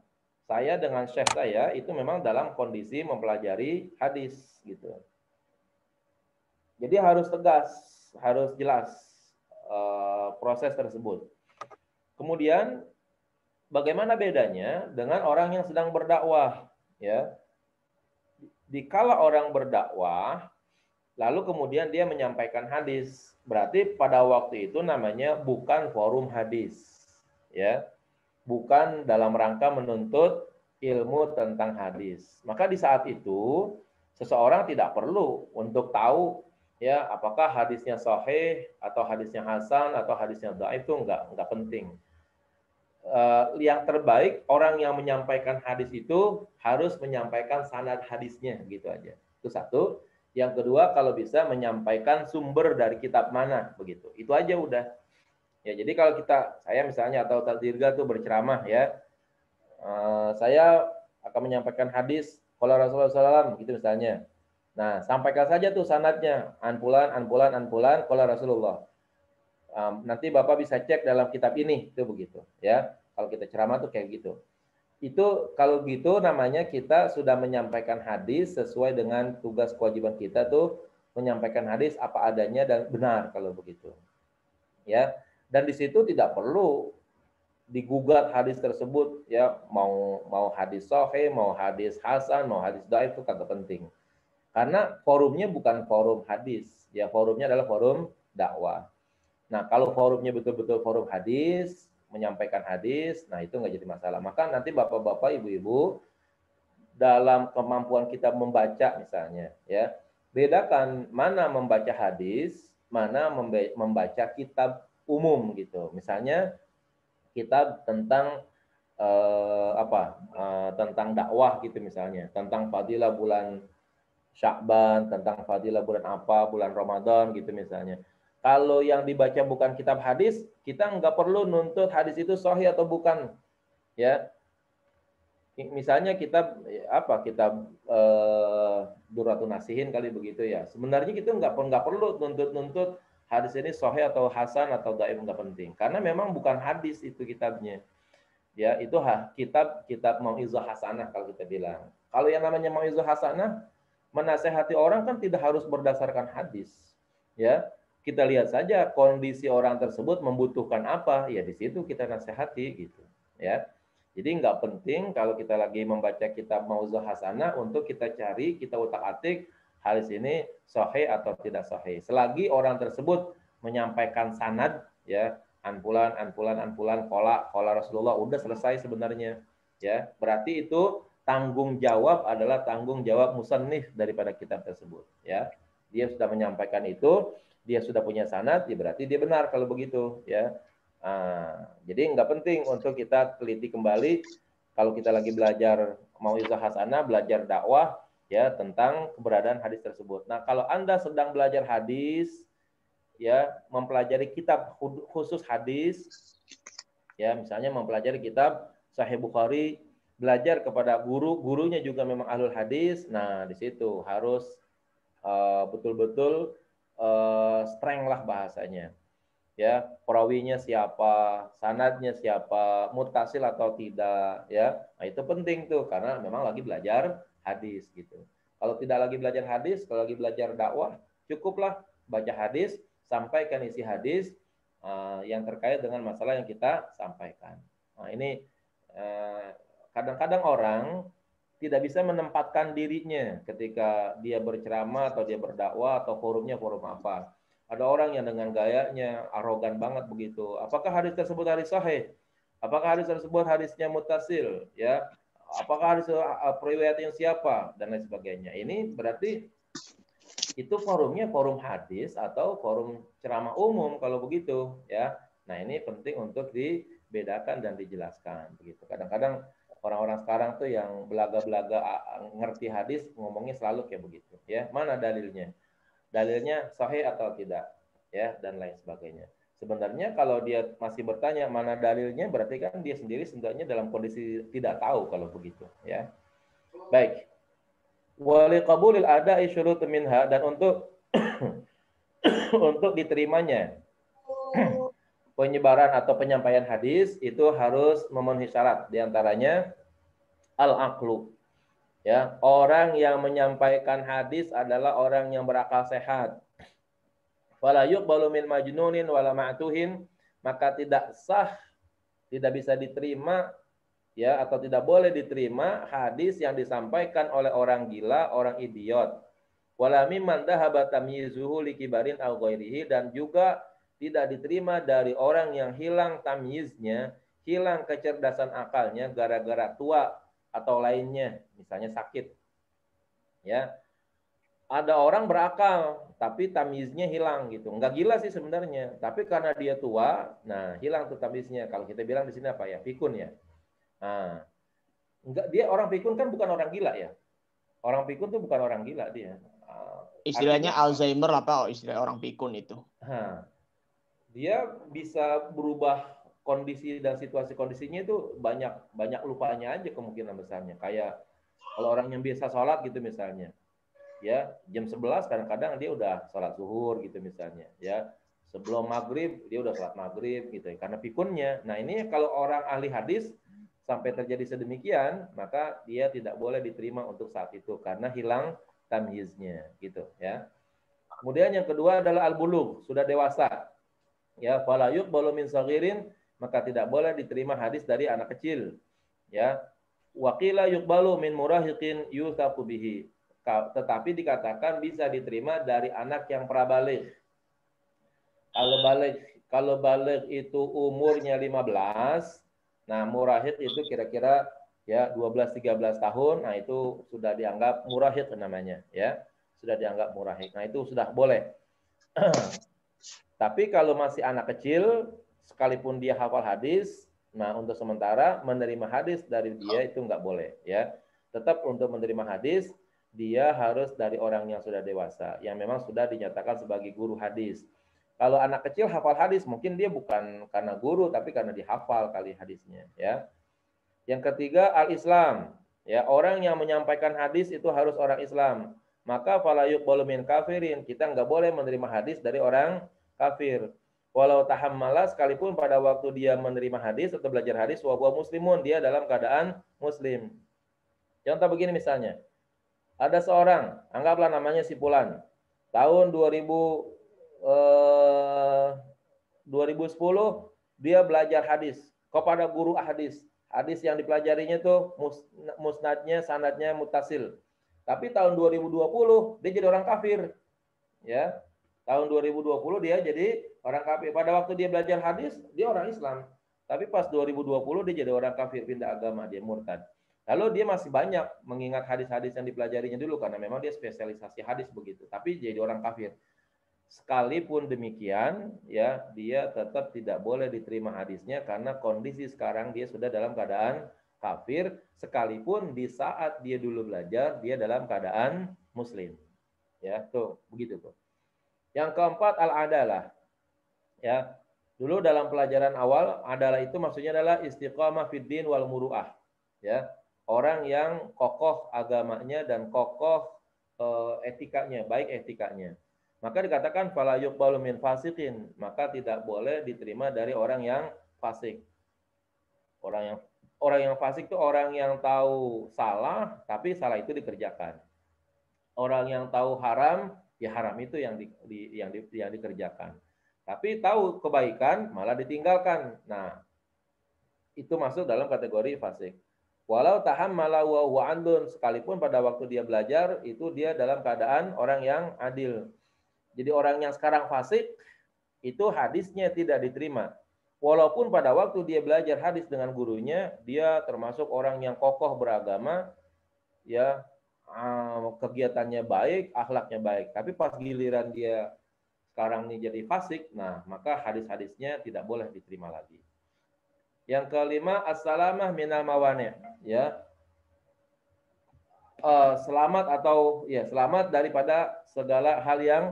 saya dengan syekh saya itu memang dalam kondisi mempelajari hadis gitu. Jadi harus tegas, harus jelas proses tersebut. Kemudian bagaimana bedanya dengan orang yang sedang berdakwah, ya? Dikala orang berdakwah lalu kemudian dia menyampaikan hadis, berarti pada waktu itu namanya bukan forum hadis, ya. Bukan dalam rangka menuntut ilmu tentang hadis. Maka di saat itu seseorang tidak perlu untuk tahu, ya, apakah hadisnya sahih atau hadisnya hasan atau hadisnya dhaif, itu enggak penting. Yang terbaik orang yang menyampaikan hadis itu harus menyampaikan sanad hadisnya, gitu aja. Itu satu. Yang kedua, kalau bisa menyampaikan sumber dari kitab mana, begitu. Itu aja udah. Ya, jadi kalau saya misalnya atau Ustaz Dirga tuh berceramah, ya, saya akan menyampaikan hadis qala Rasulullah SAW, gitu misalnya. Nah, sampaikan saja tuh sanadnya, anpulan qala Rasulullah. Nanti Bapak bisa cek dalam kitab ini, itu begitu, ya. Kalau kita ceramah tuh kayak gitu. Itu kalau gitu namanya kita sudah menyampaikan hadis sesuai dengan tugas kewajiban kita tuh menyampaikan hadis apa adanya dan benar kalau begitu. Ya. Dan di situ tidak perlu digugat hadis tersebut, ya, mau hadis sahih, mau hadis hasan, mau hadis dhaif, itu kagak penting. Karena forumnya bukan forum hadis, ya, forumnya adalah forum dakwah. Nah, kalau forumnya betul-betul forum hadis, menyampaikan hadis, nah itu nggak jadi masalah. Maka nanti bapak-bapak, ibu-ibu, dalam kemampuan kita membaca misalnya, ya, bedakan mana membaca hadis, mana membaca kitab umum gitu. Misalnya kitab tentang tentang dakwah gitu misalnya, tentang fadilah bulan Sya'ban, tentang fadilah bulan apa, bulan Ramadan gitu misalnya. Kalau yang dibaca bukan kitab hadis, kita nggak perlu nuntut hadis itu sahih atau bukan, ya. Misalnya kitab Durratun Nasihin kali begitu, ya. Sebenarnya kita nggak perlu nuntut hadis ini sahih atau hasan atau dhaif, nggak penting. Karena memang bukan hadis itu kitabnya. Ya, itu kitab mau'izah hasanah kalau kita bilang. Kalau yang namanya mau'izah hasanah, menasehati orang kan tidak harus berdasarkan hadis. Ya, kita lihat saja kondisi orang tersebut membutuhkan apa, ya di situ kita nasihati gitu, ya. Jadi nggak penting kalau kita lagi membaca kitab mau'izah hasanah untuk kita cari, kita utak-atik hadis ini sahih atau tidak sahih. Selagi orang tersebut menyampaikan sanad, ya, anpulan, qala Rasulullah, udah selesai sebenarnya, ya. Berarti itu tanggung jawab adalah tanggung jawab musannif daripada kitab tersebut, ya. Dia sudah menyampaikan itu, dia sudah punya sanad, ya berarti dia benar kalau begitu, ya. Jadi nggak penting untuk kita teliti kembali kalau kita lagi belajar mau'izah hasanah, belajar dakwah, ya tentang keberadaan hadis tersebut. Nah, kalau Anda sedang belajar hadis, ya mempelajari kitab khusus hadis, ya misalnya mempelajari kitab Sahih Bukhari, belajar kepada gurunya juga memang ahlul hadis. Nah, di situ harus betul-betul strength lah bahasanya. Ya, perawinya siapa, sanadnya siapa, muttasil atau tidak, ya. Nah, itu penting tuh karena memang lagi belajar hadis gitu. Kalau tidak lagi belajar hadis, kalau lagi belajar dakwah, cukuplah baca hadis, sampaikan isi hadis yang terkait dengan masalah yang kita sampaikan. Nah, ini kadang-kadang orang tidak bisa menempatkan dirinya ketika dia berceramah atau dia berdakwah atau forumnya forum apa. Ada orang yang dengan gayanya arogan banget begitu. Apakah hadis tersebut hadis sahih? Apakah hadis tersebut hadisnya muttasil? Ya, apakah hadis periwayatnya siapa dan lain sebagainya. Ini berarti itu forumnya forum hadis atau forum ceramah umum kalau begitu, ya. Nah, ini penting untuk dibedakan dan dijelaskan begitu. Kadang-kadang orang-orang sekarang tuh yang belaga-belaga ngerti hadis ngomongnya selalu kayak begitu, ya. Mana dalilnya? Dalilnya sahih atau tidak, ya, dan lain sebagainya. Sebenarnya kalau dia masih bertanya mana dalilnya, berarti kan dia sendiri sebenarnya dalam kondisi tidak tahu kalau begitu, ya. Baik. Wali qabulil ada'i syurutun minha, dan untuk untuk diterimanya penyebaran atau penyampaian hadis itu harus memenuhi syarat, diantaranya al-aqlu. Ya, orang yang menyampaikan hadis adalah orang yang berakal sehat. Wala yuqbalu min majnunin wala ma'tuhin, maka tidak sah, tidak bisa diterima, ya, atau tidak boleh diterima hadis yang disampaikan oleh orang gila, orang idiot. Wala mimman dhahaba tamyizuhu likibarin aw ghairihi, dan juga tidak diterima dari orang yang hilang tamyiznya, hilang kecerdasan akalnya gara-gara tua atau lainnya, misalnya sakit. Ya. Ada orang berakal tapi tamyiznya hilang gitu. Enggak gila sih sebenarnya, tapi karena dia tua, nah hilang tuh tamyiznya. Kalau kita bilang di sini apa ya? Pikun ya. Nah, enggak, dia orang pikun kan bukan orang gila ya. Orang pikun tuh bukan orang gila dia. Istilahnya artinya, Alzheimer apa istilah orang pikun itu. Dia bisa berubah kondisi dan situasi kondisinya itu banyak lupanya aja kemungkinan besarnya. Kayak kalau orang yang biasa sholat gitu misalnya, ya jam 11 kadang-kadang dia udah sholat zuhur gitu misalnya, ya sebelum maghrib dia udah sholat maghrib gitu karena pikunnya. Nah, ini kalau orang ahli hadis sampai terjadi sedemikian, maka dia tidak boleh diterima untuk saat itu karena hilang tamyiznya gitu, ya. Kemudian yang kedua adalah al-bulugh, sudah dewasa. Ya, fala yuqbalu min saghirin, maka tidak boleh diterima hadis dari anak kecil. Ya. Wa qila yuqbalu min murahiqin yuthafu bihi. Tetapi dikatakan bisa diterima dari anak yang prabaligh. Kalau baligh itu umurnya 15, nah murahiq itu kira-kira ya 12-13 tahun, nah itu sudah dianggap murahiq namanya, ya. Sudah dianggap murahiq. Nah, itu sudah boleh. Tapi kalau masih anak kecil, sekalipun dia hafal hadis, nah untuk sementara menerima hadis dari dia itu nggak boleh, ya. Tetap untuk menerima hadis, dia harus dari orang yang sudah dewasa, yang memang sudah dinyatakan sebagai guru hadis. Kalau anak kecil hafal hadis, mungkin dia bukan karena guru, tapi karena dihafal kali hadisnya, ya. Yang ketiga, al-Islam. Ya, orang yang menyampaikan hadis itu harus orang Islam. Maka fala yuqbalu min kafirin, kita nggak boleh menerima hadis dari orang kafir. Walau tahammala, sekalipun pada waktu dia menerima hadis atau belajar hadis, wa huwa muslimun, dia dalam keadaan muslim. Contoh begini misalnya, ada seorang, anggaplah namanya si Fulan, tahun 2010 dia belajar hadis kepada guru hadis. Hadis yang dipelajarinya tuh musnadnya, sanadnya muttasil. Tapi tahun 2020 dia jadi orang kafir. Ya. Tahun 2020 dia jadi orang kafir. Pada waktu dia belajar hadis, dia orang Islam. Tapi pas 2020 dia jadi orang kafir, pindah agama, dia murtad. Lalu dia masih banyak mengingat hadis-hadis yang dipelajarinya dulu karena memang dia spesialisasi hadis begitu. Tapi jadi orang kafir. Sekalipun demikian, ya, dia tetap tidak boleh diterima hadisnya karena kondisi sekarang dia sudah dalam keadaan kafir sekalipun di saat dia dulu belajar dia dalam keadaan muslim. Ya, tuh, begitu tuh. Yang keempat al-adalah. Ya. Dulu dalam pelajaran awal, adalah itu maksudnya adalah istiqamah fid din wal muru'ah. Ya. Orang yang kokoh agamanya dan kokoh etikanya, baik etikanya. Maka dikatakan fala yuqbalu min fasiqin, maka tidak boleh diterima dari orang yang fasik. Orang yang fasik itu orang yang tahu salah tapi salah itu dikerjakan. Orang yang tahu haram, ya haram itu yang dikerjakan. Tapi tahu kebaikan malah ditinggalkan. Nah, itu masuk dalam kategori fasik. Walau tahammala wa huwa adlun, sekalipun pada waktu dia belajar itu dia dalam keadaan orang yang adil. Jadi orang yang sekarang fasik itu hadisnya tidak diterima. Walaupun pada waktu dia belajar hadis dengan gurunya, dia termasuk orang yang kokoh beragama, ya kegiatannya baik, akhlaknya baik. Tapi pas giliran dia sekarang ini jadi fasik, nah maka hadis-hadisnya tidak boleh diterima lagi. Yang kelima, as-salamah minal mawani', ya. Selamat daripada segala hal yang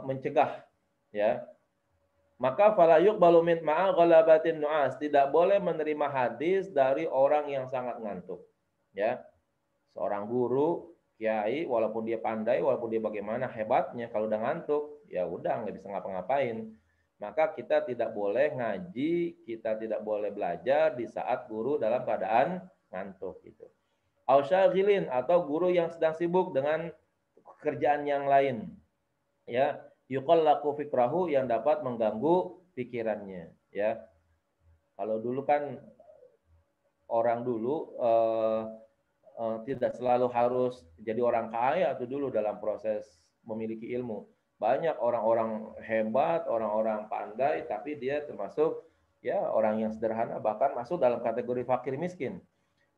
mencegah, ya. Maka fala yuqbalu min ma'a ghalabatin nu'as, tidak boleh menerima hadis dari orang yang sangat ngantuk, ya. Seorang guru, kiai, walaupun dia pandai, walaupun dia bagaimana hebatnya, kalau udah ngantuk, ya udah nggak bisa ngapa-ngapain. Maka kita tidak boleh ngaji, kita tidak boleh belajar di saat guru dalam keadaan ngantuk gitu. Ausyagilin, atau guru yang sedang sibuk dengan pekerjaan yang lain, ya. Yuqallaku fikrahu, yang dapat mengganggu pikirannya, ya. Kalau dulu kan orang dulu tidak selalu harus jadi orang kaya atau dulu dalam proses memiliki ilmu. Banyak orang-orang hebat, orang-orang pandai, tapi dia termasuk ya orang yang sederhana, bahkan masuk dalam kategori fakir miskin.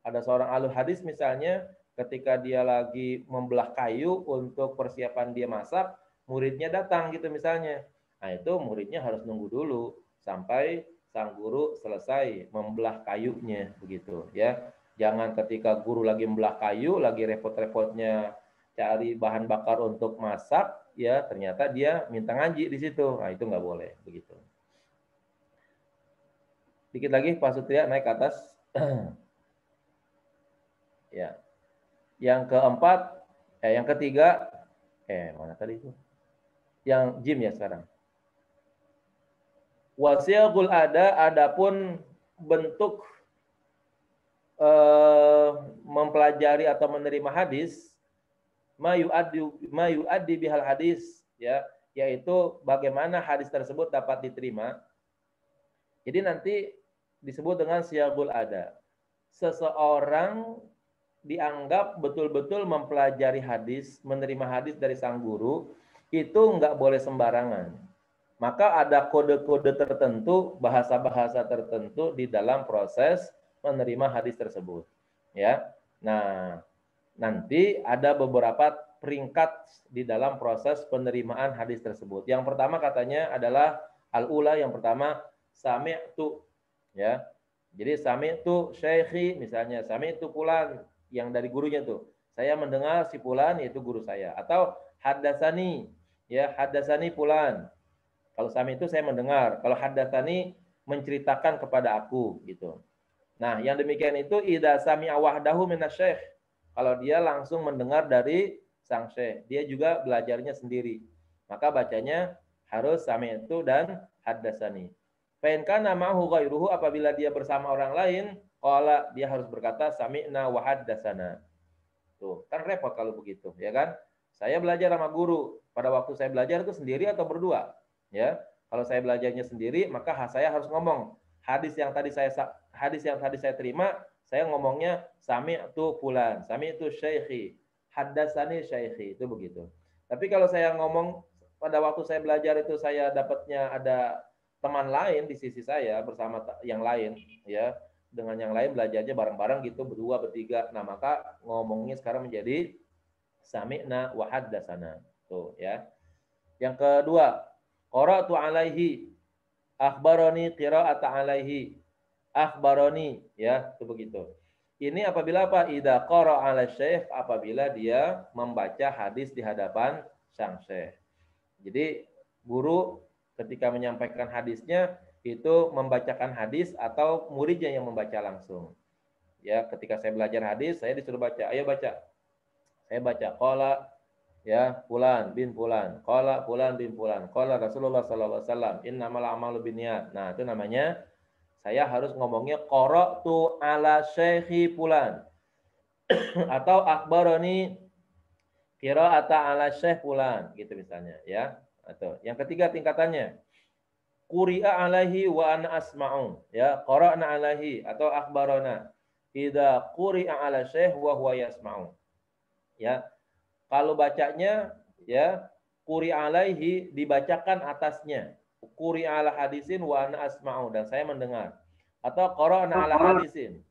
Ada seorang ahli hadis misalnya, ketika dia lagi membelah kayu untuk persiapan dia masak, muridnya datang gitu misalnya. Nah itu muridnya harus nunggu dulu sampai sang guru selesai membelah kayunya begitu, ya. Jangan ketika guru lagi membelah kayu, lagi repot-repotnya cari bahan bakar untuk masak, ya ternyata dia minta ngaji di situ. Nah itu nggak boleh begitu. Dikit lagi Pak Sutria naik ke atas. Ya. Yang keempat, yang ketiga, mana tadi itu? Yang jim ya sekarang. Wasiaqul adapun bentuk mempelajari atau menerima hadis, ma yu'addi bihal hadis, ya, yaitu bagaimana hadis tersebut dapat diterima. Jadi nanti disebut dengan siyaqul ada. Seseorang dianggap betul-betul mempelajari hadis, menerima hadis dari sang guru, itu nggak boleh sembarangan. Maka ada kode-kode tertentu, bahasa-bahasa tertentu di dalam proses menerima hadis tersebut. Ya, nah nanti ada beberapa peringkat di dalam proses penerimaan hadis tersebut. Yang pertama katanya adalah al-ula, yang pertama sami'tu, ya. Jadi sami'tu syekhi, misalnya sami'tu fulan, yang dari gurunya tuh. Saya mendengar si fulan, yaitu guru saya. Atau haddatsani, ya, haddatsani fulan. Kalau sami itu saya mendengar. Kalau haddatsani menceritakan kepada aku gitu. Nah, yang demikian itu idza sami'a wahdahu minasyekh. Kalau dia langsung mendengar dari sang syekh, dia juga belajarnya sendiri. Maka bacanya harus sami'tu dan haddatsani. Fa in kana ma'hu ghairuhu, apabila dia bersama orang lain, qala, dia harus berkata sami'na wa haddatsana. Tuh, kan repot kalau begitu, ya kan? Saya belajar sama guru. Pada waktu saya belajar itu sendiri atau berdua? Ya, kalau saya belajarnya sendiri, maka saya harus ngomong hadis yang tadi saya terima, saya ngomongnya sami'tu fulan, sami'tu syaikhi, haddatsani syaikhi, itu begitu. Tapi kalau saya ngomong pada waktu saya belajar itu saya dapatnya ada teman lain di sisi saya bersama yang lain, ya, dengan yang lain belajarnya bareng-bareng gitu, berdua, bertiga. Nah, maka ngomongnya sekarang menjadi sami'na wa haddatsana. Tuh, ya. Yang kedua, qara'tu alaihi, akhbarani qira'ata alaihi. akhbaroni, ya, itu begitu. Ini apabila apa? Idza qara 'ala syekh, apabila dia membaca hadis di hadapan sang syekh. Jadi guru ketika menyampaikan hadisnya itu membacakan hadis atau muridnya yang membaca langsung. Ya, ketika saya belajar hadis, saya disuruh baca. Ayo baca. Saya baca qala ya fulan bin fulan, qala fulan bin fulan, qala Rasulullah sallallahu alaihi wasallam, innamal a'malu binniyat. Nah, itu namanya saya harus ngomongnya qara'tu ala syekhi fulan atau akhbarani qira'ata ala syekh fulan gitu misalnya ya. Atau yang ketiga tingkatannya quri'a alaihi wa ana asma'u ya, qara'na alaihi atau akhbarana idza quri'a ala syekh wa huwa yasma'u. Ya. Kalau bacanya ya quri alaihi dibacakan atasnya. Quri ala hadisin wa ana asma'u dan saya mendengar. Atau qara'na ala hadisin.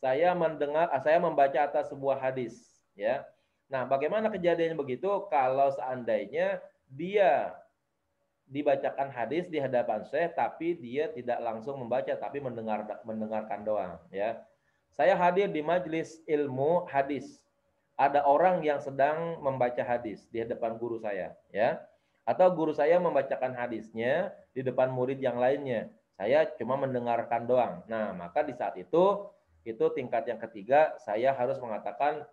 Saya mendengar, saya membaca atas sebuah hadis, ya. Nah, bagaimana kejadiannya begitu kalau seandainya dia dibacakan hadis di hadapan syekh tapi dia tidak langsung membaca tapi mendengarkan doang, ya. Saya hadir di majelis ilmu hadis. Ada orang yang sedang membaca hadis di depan guru saya, ya. Atau guru saya membacakan hadisnya di depan murid yang lainnya. Saya cuma mendengarkan doang. Nah, maka di saat itu tingkat yang ketiga, saya harus mengatakan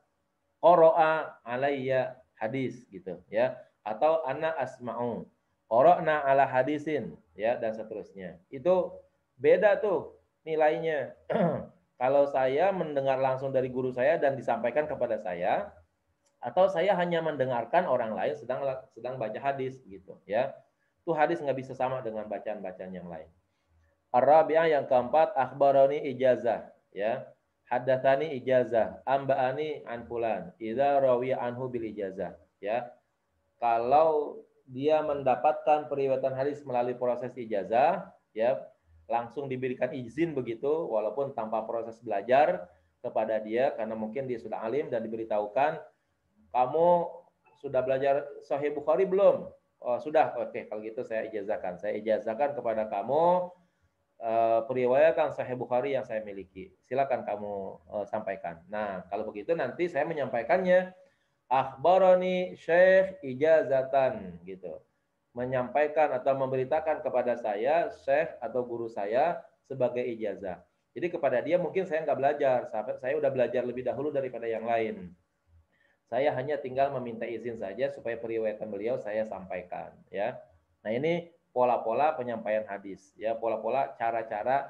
qara'a alayya hadis gitu, ya. Atau ana asma'u. Qara'na ala hadisin, ya, dan seterusnya. Itu beda tuh nilainya. Kalau saya mendengar langsung dari guru saya dan disampaikan kepada saya, atau saya hanya mendengarkan orang lain sedang baca hadis gitu, ya. Itu hadis nggak bisa sama dengan bacaan-bacaan yang lain. Ar-rabi'ah yang keempat, akhbarani ijazah, ya. Haddatsani ijazah, amba'ani an fulan, idza rawi anhu bil ijazah, ya. Kalau dia mendapatkan periwayatan hadis melalui proses ijazah, ya, langsung diberikan izin begitu walaupun tanpa proses belajar kepada dia karena mungkin dia sudah alim dan diberitahukan, kamu sudah belajar Sahih Bukhari belum? Oh, sudah. Oke, kalau gitu saya ijazahkan. Saya ijazahkan kepada kamu periwayatan Sahih Bukhari yang saya miliki. Silakan kamu sampaikan. Nah, kalau begitu nanti saya menyampaikannya akhbarani syekh ijazatan gitu. Menyampaikan atau memberitakan kepada saya syekh atau guru saya sebagai ijazah. Jadi kepada dia mungkin saya nggak belajar, saya udah belajar lebih dahulu daripada yang lain. Saya hanya tinggal meminta izin saja supaya periwayatan beliau saya sampaikan, ya. Nah, ini pola-pola penyampaian hadis, ya, pola-pola cara-cara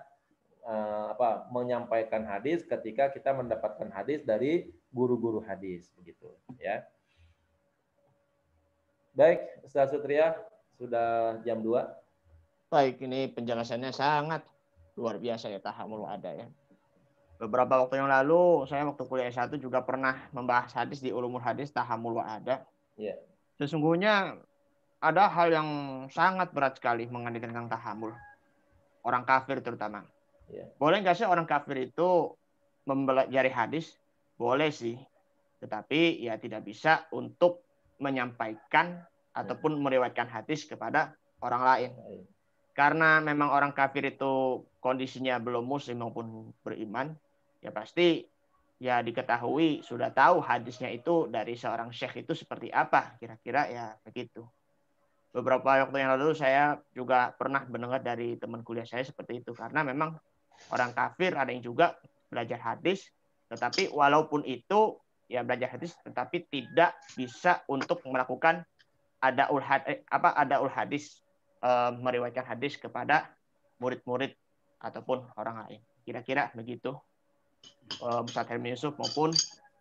menyampaikan hadis ketika kita mendapatkan hadis dari guru-guru hadis begitu, ya. Baik, Ustaz Sutria, sudah jam 2. Baik, ini penjelasannya sangat luar biasa ya, tahamul ada ya. Beberapa waktu yang lalu, saya waktu kuliah S1 juga pernah membahas hadis di ulumul hadis, tahamul ada. Yeah. Sesungguhnya ada hal yang sangat berat sekali mengenai tentang tahamul. Orang kafir terutama. Yeah. Boleh nggak sih orang kafir itu mempelajari hadis? Boleh sih. Tetapi ya tidak bisa untuk menyampaikan ataupun meriwayatkan hadis kepada orang lain. Karena memang orang kafir itu kondisinya belum muslim maupun beriman, ya pasti ya diketahui, sudah tahu hadisnya itu dari seorang syekh itu seperti apa, kira-kira ya begitu. Beberapa waktu yang lalu saya juga pernah mendengar dari teman kuliah saya seperti itu, karena memang orang kafir ada yang juga belajar hadis, tetapi walaupun itu ya belajar hadis, tetapi tidak bisa untuk melakukan adaul hadis, meriwayatkan hadis kepada murid-murid ataupun orang lain. Kira-kira begitu, Ustaz Helmi Yusuf maupun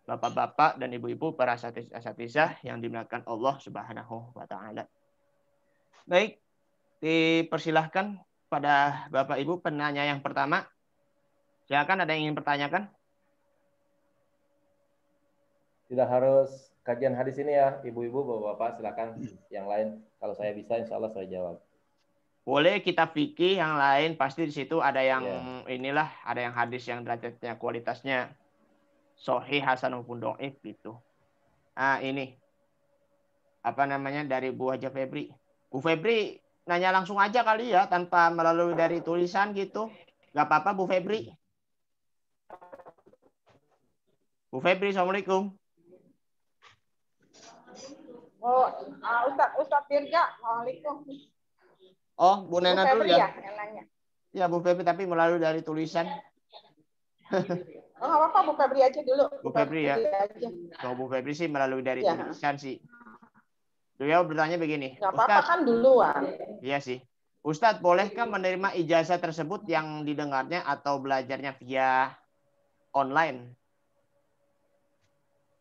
bapak-bapak dan ibu-ibu para asatizah yang dimuliakan Allah Subhanahu wa taala. Baik, dipersilahkan pada Bapak Ibu penanya yang pertama. Silakan, ada yang ingin bertanyakan? Tidak harus kajian hadis ini ya, ibu-ibu, bapak-bapak, silakan. Yang lain, kalau saya bisa, insya Allah saya jawab. Boleh kitab fikih yang lain, pasti di situ ada yang inilah, ada yang hadis yang derajatnya kualitasnya sahih, hasan maupun dhaif gitu. Nah, ini apa namanya dari Bu Haja Febri. Bu Febri nanya langsung aja kali ya, tanpa melalui dari tulisan gitu. Nggak apa-apa Bu Febri. Bu Febri, Assalamualaikum. Oh, Ustaz Dirga, Assalamualaikum. Oh, Bu Nena dulu Febri ya. Yang nanya. Ya Bu Febri, tapi melalui dari tulisan. Oh, nggak apa-apa, Bu Febri aja dulu. Bu Febri ya. Aja. Kalau Bu Febri sih melalui dari Ya. tulisan sih. Beliau bertanya begini. Nggak apa-apa kan duluan. Iya sih. Ustadz, bolehkah menerima ijazah tersebut yang didengarnya atau belajarnya via online?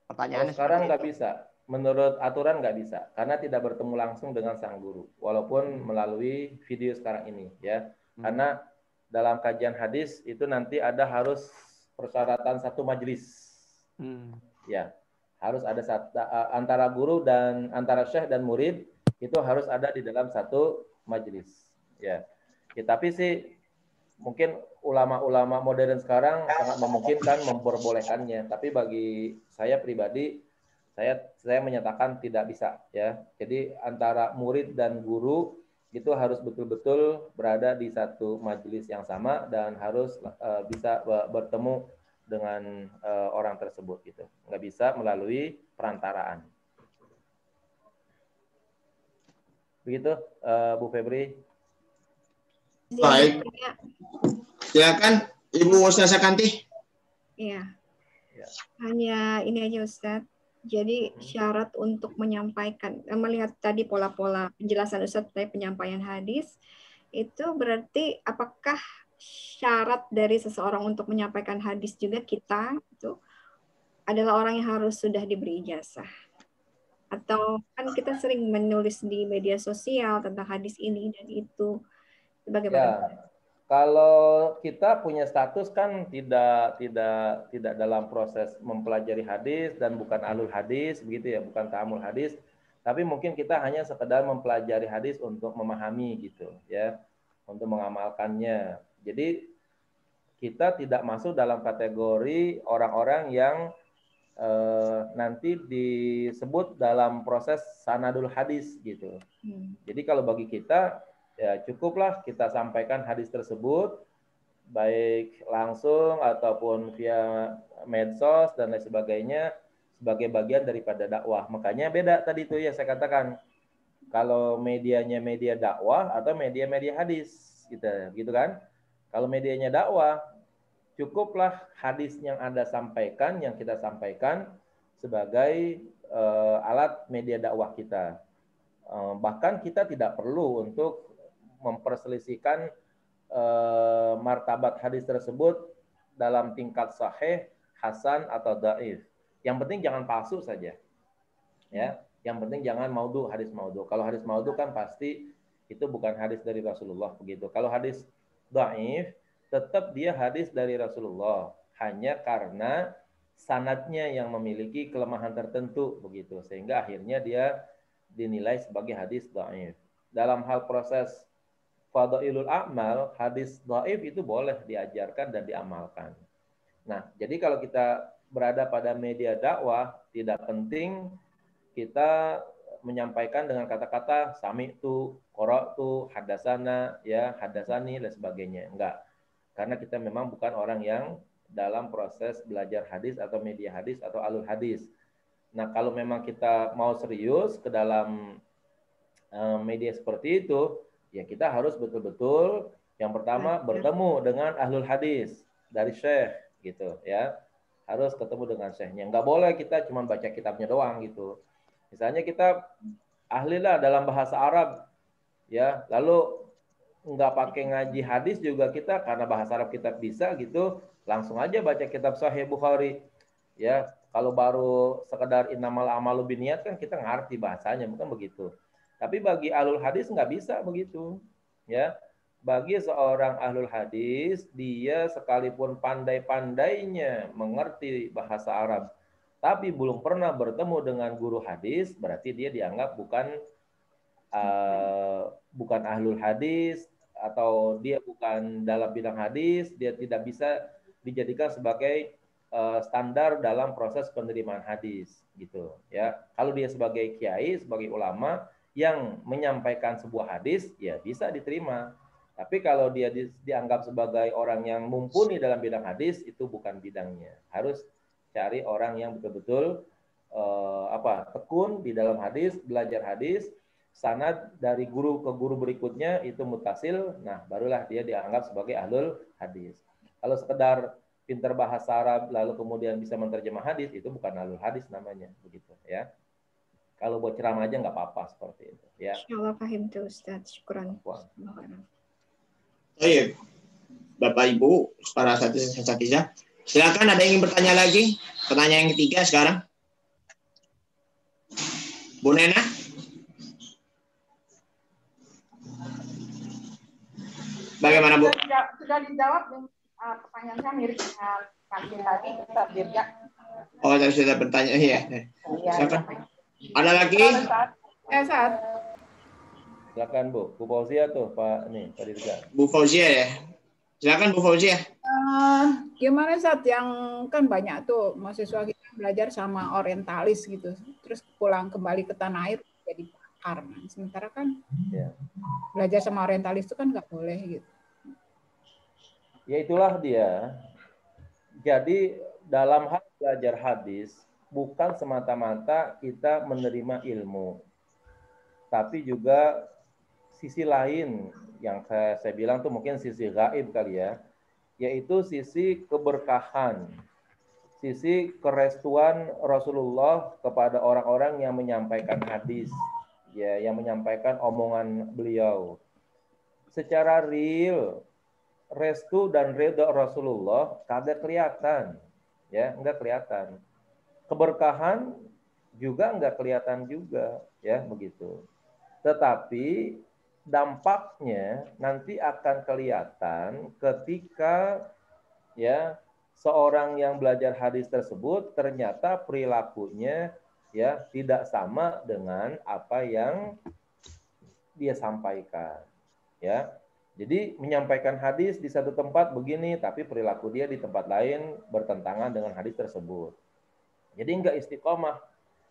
Pertanyaannya sekarang seperti nggak itu. bisa. Menurut aturan nggak bisa. Karena tidak bertemu langsung dengan sang guru. Walaupun melalui video sekarang ini. Ya. Karena dalam kajian hadis itu nanti ada harus persyaratan satu majelis. Ya. Harus ada antara guru dan antara syekh dan murid itu harus ada di dalam satu majelis. Ya. Tapi sih mungkin ulama-ulama modern sekarang sangat memungkinkan memperbolehkannya. Tapi bagi saya pribadi, saya menyatakan tidak bisa. Ya. Jadi antara murid dan guru itu harus betul-betul berada di satu majelis yang sama dan harus bisa bertemu dengan orang tersebut gitu. Nggak bisa melalui perantaraan. Begitu, Bu Febri. Baik. Silakan Ibu Ustazah Kanti. Iya. Hanya ini aja Ustadz. Jadi syarat untuk menyampaikan, melihat tadi pola-pola penjelasan Ustadz terkait penyampaian hadis, itu berarti apakah syarat dari seseorang untuk menyampaikan hadis juga kita itu adalah orang yang harus sudah diberi ijazah? Atau kan kita sering menulis di media sosial tentang hadis ini dan itu, bagaimana? Ya, kalau kita punya status kan tidak dalam proses mempelajari hadis dan bukan ahlul hadis begitu ya, bukan ta'amul hadis, tapi mungkin kita hanya sekedar mempelajari hadis untuk memahami gitu ya, untuk mengamalkannya. Jadi kita tidak masuk dalam kategori orang-orang yang nanti disebut dalam proses sanadul hadis gitu. Jadi kalau bagi kita ya cukuplah kita sampaikan hadis tersebut baik langsung ataupun via medsos dan lain sebagainya sebagai bagian daripada dakwah. Makanya beda tadi itu ya saya katakan kalau medianya media dakwah atau media hadis gitu kan. Kalau medianya dakwah cukuplah hadis yang Anda sampaikan, yang kita sampaikan sebagai alat media dakwah kita. Bahkan kita tidak perlu untuk memperselisihkan martabat hadis tersebut dalam tingkat sahih, hasan atau dhaif. Yang penting jangan palsu saja. Ya, yang penting jangan maudhu, hadis maudhu. Kalau hadis maudhu kan pasti itu bukan hadis dari Rasulullah begitu. Kalau hadis dhaif tetap dia hadis dari Rasulullah, hanya karena sanadnya yang memiliki kelemahan tertentu begitu, sehingga akhirnya dia dinilai sebagai hadis dhaif. Dalam hal proses fadhailul a'mal, hadis dhaif itu boleh diajarkan dan diamalkan. Nah, jadi kalau kita berada pada media dakwah, tidak penting kita menyampaikan dengan kata-kata sami'tu, qara'tu, hadasana, ya, hadasani dan sebagainya. Enggak. Karena kita memang bukan orang yang dalam proses belajar hadis atau media hadis atau alul hadis. Nah, kalau memang kita mau serius ke dalam media seperti itu, ya kita harus betul-betul yang pertama bertemu dengan ahlul hadis dari syekh gitu ya. Harus ketemu dengan syekhnya. Nggak boleh kita cuma baca kitabnya doang gitu. Misalnya kita ahlilah dalam bahasa Arab ya, lalu nggak pakai ngaji hadis juga kita karena bahasa Arab kita bisa gitu, langsung aja baca kitab Sahih Bukhari. Ya, kalau baru sekedar innamal a'malu binniyat kan kita ngerti bahasanya, bukan begitu. Tapi bagi ahlul hadis nggak bisa begitu. Ya, bagi seorang ahlul hadis, dia sekalipun pandai-pandainya mengerti bahasa Arab, tapi belum pernah bertemu dengan guru hadis, berarti dia dianggap bukan ahlul hadis, atau dia bukan dalam bidang hadis, dia tidak bisa dijadikan sebagai standar dalam proses penerimaan hadis gitu ya. Kalau dia sebagai kiai, sebagai ulama yang menyampaikan sebuah hadis, ya bisa diterima. Tapi kalau dia dianggap sebagai orang yang mumpuni dalam bidang hadis, itu bukan bidangnya. Harus cari orang yang betul-betul tekun di dalam hadis, belajar hadis, sanad dari guru ke guru berikutnya itu mutasil. Nah, barulah dia dianggap sebagai ahlul hadis. Kalau sekedar pintar bahasa Arab lalu kemudian bisa menerjemah hadis, itu bukan ahlul hadis namanya, begitu ya. Kalau buat ceramah aja nggak apa-apa seperti itu ya. Insyaallah paham tuh Ustaz. Syukran. Baik, Bapak Ibu, para satisa. Silakan, ada yang ingin bertanya lagi? Pertanyaan yang ketiga sekarang. Bu Nena? Bagaimana, Bu? Sudah dijawab, pertanyaan saya mirip dengan kantin tadi, Ustaz Dirga. Oh, saya sudah bertanya, iya. Silakan. Ada lagi? Saat. Silakan Bu Fauzia tuh Pak Dirga. Bu Fauzia ya. Silakan Bu Fauzia. Gimana Sat, yang kan banyak tuh mahasiswa kita belajar sama orientalis gitu, terus pulang kembali ke tanah air jadi pakar. Sementara kan belajar sama orientalis itu kan nggak boleh gitu. Ya itulah dia. Jadi dalam hal belajar hadis bukan semata-mata kita menerima ilmu, tapi juga sisi lain yang saya bilang tuh mungkin sisi gaib kali ya, yaitu sisi keberkahan, sisi kerestuan Rasulullah kepada orang-orang yang menyampaikan hadis, ya, yang menyampaikan omongan beliau. Secara real, restu dan ridha Rasulullah kagak kelihatan, ya, enggak kelihatan. Keberkahan juga enggak kelihatan juga, ya, begitu. Tetapi dampaknya nanti akan kelihatan ketika ya seorang yang belajar hadis tersebut ternyata perilakunya ya tidak sama dengan apa yang dia sampaikan, ya. Jadi menyampaikan hadis di satu tempat begini, tapi perilaku dia di tempat lain bertentangan dengan hadis tersebut. Jadi enggak istiqomah.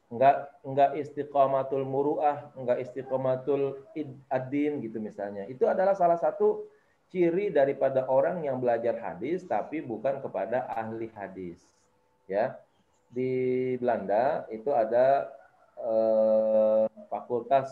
Enggak istiqomatul muru'ah, enggak istiqomatul ad-din gitu misalnya. Itu adalah salah satu ciri daripada orang yang belajar hadis tapi bukan kepada ahli hadis. Ya. Di Belanda itu ada fakultas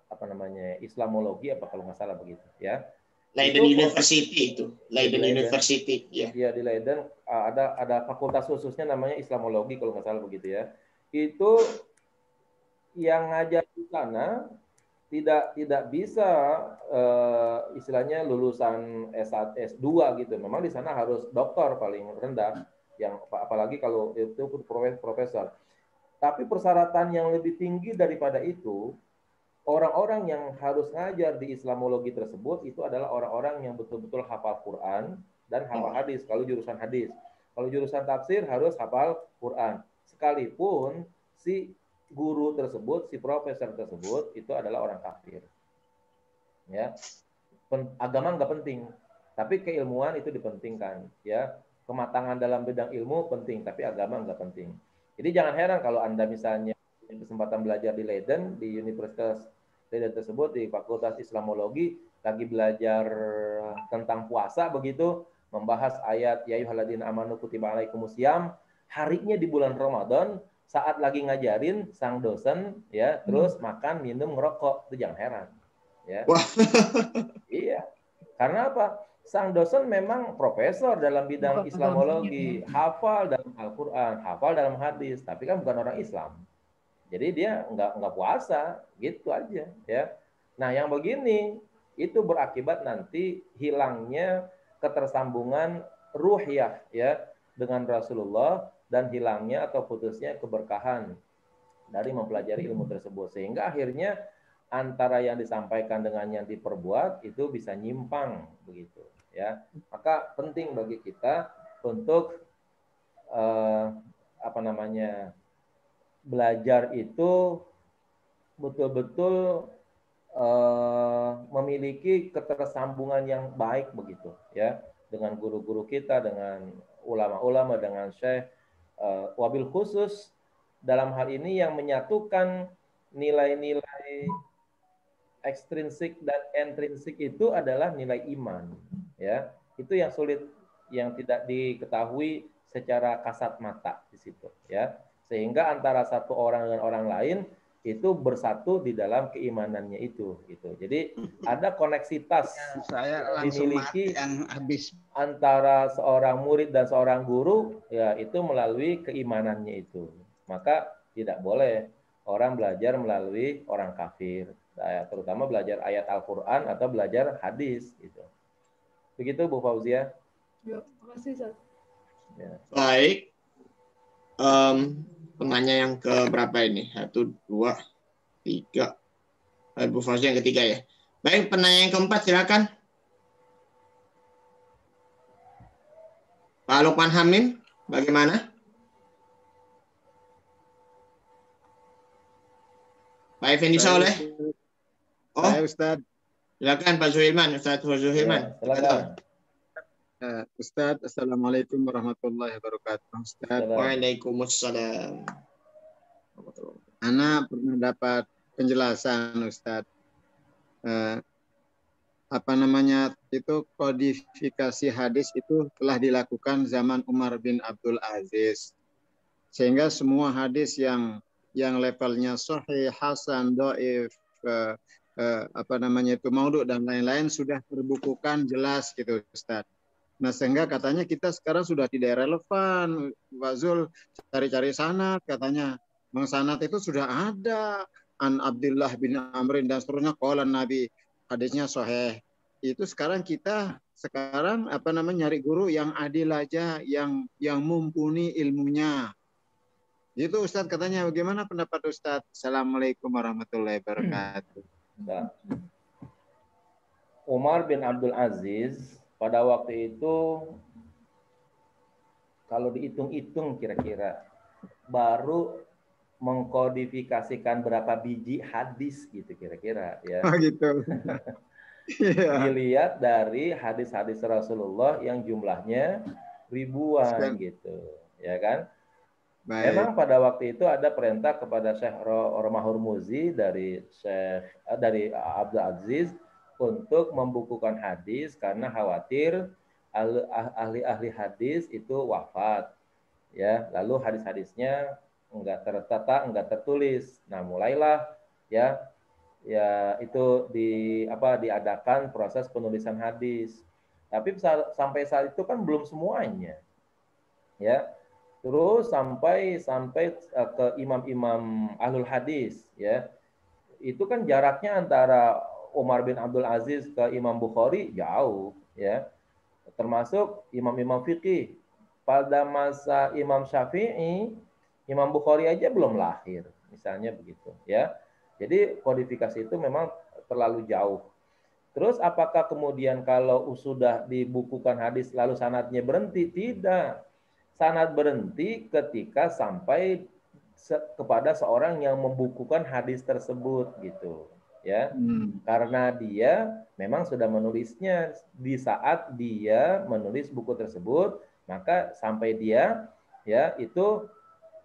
apa namanya? Islamologi apa kalau nggak salah begitu, ya. Leiden University itu. Leiden University, ya. Iya, di Leiden ada fakultas khususnya namanya Islamologi kalau nggak salah begitu ya. Itu yang ngajar di sana tidak bisa istilahnya lulusan S1, S2 gitu. Memang di sana harus doktor paling rendah, yang apalagi kalau itu profesor. Tapi persyaratan yang lebih tinggi daripada itu, orang-orang yang harus ngajar di Islamologi tersebut itu adalah orang-orang yang betul-betul hafal Quran dan hafal hadis. Kalau jurusan hadis, kalau jurusan tafsir harus hafal Quran. Sekalipun si guru tersebut, si profesor tersebut itu adalah orang kafir. Ya, agama nggak penting, tapi keilmuan itu dipentingkan. Ya, kematangan dalam bidang ilmu penting, tapi agama nggak penting. Jadi jangan heran kalau Anda misalnya kesempatan belajar di Leiden, di Universitas Leiden tersebut, di Fakultas Islamologi, lagi belajar tentang puasa begitu, membahas ayat ya ayyuhalladzina amanu kutiba alaikumusiyam, harinya di bulan Ramadan, saat lagi ngajarin sang dosen ya, terus makan, minum, ngerokok, itu jangan heran. Ya. Iya. Karena apa? Sang dosen memang profesor dalam bidang Islamologi, hafal dalam Al-Qur'an, hafal dalam hadis, tapi kan bukan orang Islam. Jadi dia nggak puasa, gitu aja, ya. Nah, yang begini itu berakibat nanti hilangnya ketersambungan ruhiyah ya dengan Rasulullah dan hilangnya atau putusnya keberkahan dari mempelajari ilmu tersebut, sehingga akhirnya antara yang disampaikan dengan yang diperbuat itu bisa nyimpang begitu, ya. Maka penting bagi kita untuk belajar itu betul-betul memiliki ketersambungan yang baik begitu ya dengan guru-guru kita, dengan ulama-ulama, dengan syekh, wabil khusus dalam hal ini yang menyatukan nilai-nilai ekstrinsik dan intrinsik itu adalah nilai iman, ya. Itu yang sulit, yang tidak diketahui secara kasat mata di situ, ya. Sehingga antara satu orang dengan orang lain itu bersatu di dalam keimanannya itu, gitu. Jadi ada koneksitas Saya langsung dimiliki yang habis. antara seorang murid dan seorang guru, ya itu melalui keimanannya itu. Maka tidak boleh orang belajar melalui orang kafir, terutama belajar ayat Al-Quran atau belajar hadis, gitu. Begitu Bu Fauzia. Ya, makasih Ustaz. Ya. Baik. Penanya yang ke berapa ini? 1, 2, 3. Bu Fauzia yang ketiga ya. Baik, penanya yang keempat silakan. Pak Lukman Hamim, bagaimana? Pak Effendi Soleh. Oh, Saya Ustaz. Silakan Pak Zuhilman, Ustaz Zuhilman. Ya, silakan. Ustaz, Assalamualaikum warahmatullahi wabarakatuh. Ustaz. Waalaikumsalam. Ana pernah dapat penjelasan Ustaz. Itu kodifikasi hadis itu telah dilakukan zaman Umar bin Abdul Aziz. Sehingga semua hadis yang levelnya sahih, hasan, dhaif, maudhu dan lain-lain sudah terbukukan jelas gitu Ustaz. Nah, sehingga katanya kita sekarang sudah tidak relevan, Pak Zul, cari-cari sanad, katanya. Bang sanad itu sudah ada, an Abdullah bin Amrin dan seterusnya, qala Nabi, hadisnya sahih. Itu sekarang kita nyari guru yang adil aja, yang mumpuni ilmunya. Itu Ustaz katanya. Bagaimana pendapat Ustaz? Assalamualaikum warahmatullahi wabarakatuh. Umar bin Abdul Aziz pada waktu itu kalau dihitung-hitung kira-kira baru mengkodifikasikan berapa biji hadis gitu kira-kira ya. Oh gitu. Dilihat dari hadis-hadis Rasulullah yang jumlahnya ribuan gitu, ya kan? Baik. Memang pada waktu itu ada perintah kepada Syekh Romah Hurmuzi dari Abdul Aziz untuk membukukan hadis karena khawatir ahli-ahli hadis itu wafat, ya. Lalu hadis-hadisnya enggak tertata, enggak tertulis. Nah, mulailah ya itu diadakan proses penulisan hadis. Tapi sampai saat itu kan belum semuanya, ya. Terus sampai ke imam-imam ahlul hadis, ya. Itu kan jaraknya antara Umar bin Abdul Aziz ke Imam Bukhari jauh, ya. Termasuk imam-imam fikih. Pada masa Imam Syafi'i, Imam Bukhari aja belum lahir, misalnya begitu, ya. Jadi kodifikasi itu memang terlalu jauh. Terus apakah kemudian kalau sudah dibukukan hadis lalu sanadnya berhenti? Tidak. Sanad berhenti ketika sampai kepada seorang yang membukukan hadis tersebut gitu, ya. Karena dia memang sudah menulisnya di saat dia menulis buku tersebut, maka sampai dia ya itu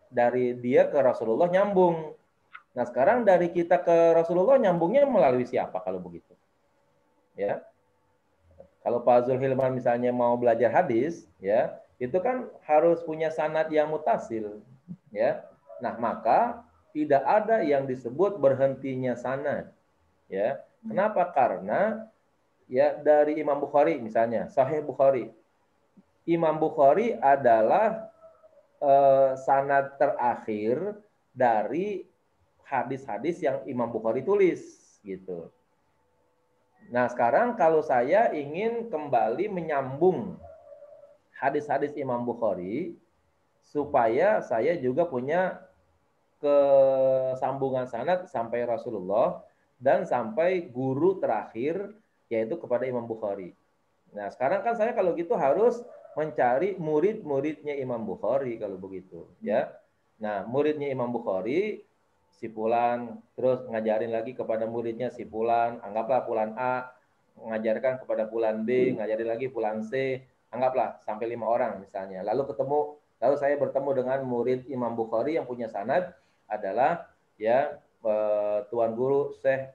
dari dia ke Rasulullah nyambung. Nah, sekarang dari kita ke Rasulullah nyambungnya melalui siapa kalau begitu? Ya. Kalau Pak Zulhilman misalnya mau belajar hadis, ya, itu kan harus punya sanad yang mutasil, ya. Nah, maka tidak ada yang disebut berhentinya sanad, ya. Kenapa? Karena ya dari Imam Bukhari misalnya, Sahih Bukhari. Imam Bukhari adalah sanad terakhir dari hadis-hadis yang Imam Bukhari tulis, gitu. Nah, sekarang kalau saya ingin kembali menyambung hadis-hadis Imam Bukhari supaya saya juga punya kesambungan sanad sampai Rasulullah dan sampai guru terakhir yaitu kepada Imam Bukhari. Nah, sekarang kan saya kalau gitu harus mencari murid-muridnya Imam Bukhari kalau begitu, ya. Nah, muridnya Imam Bukhari si Fulan, terus ngajarin lagi kepada muridnya si Fulan, anggaplah Fulan A, mengajarkan kepada Fulan B, ngajarin lagi Fulan C, anggaplah sampai 5 orang misalnya. Lalu saya bertemu dengan murid Imam Bukhari yang punya sanad adalah ya Tuan Guru Syekh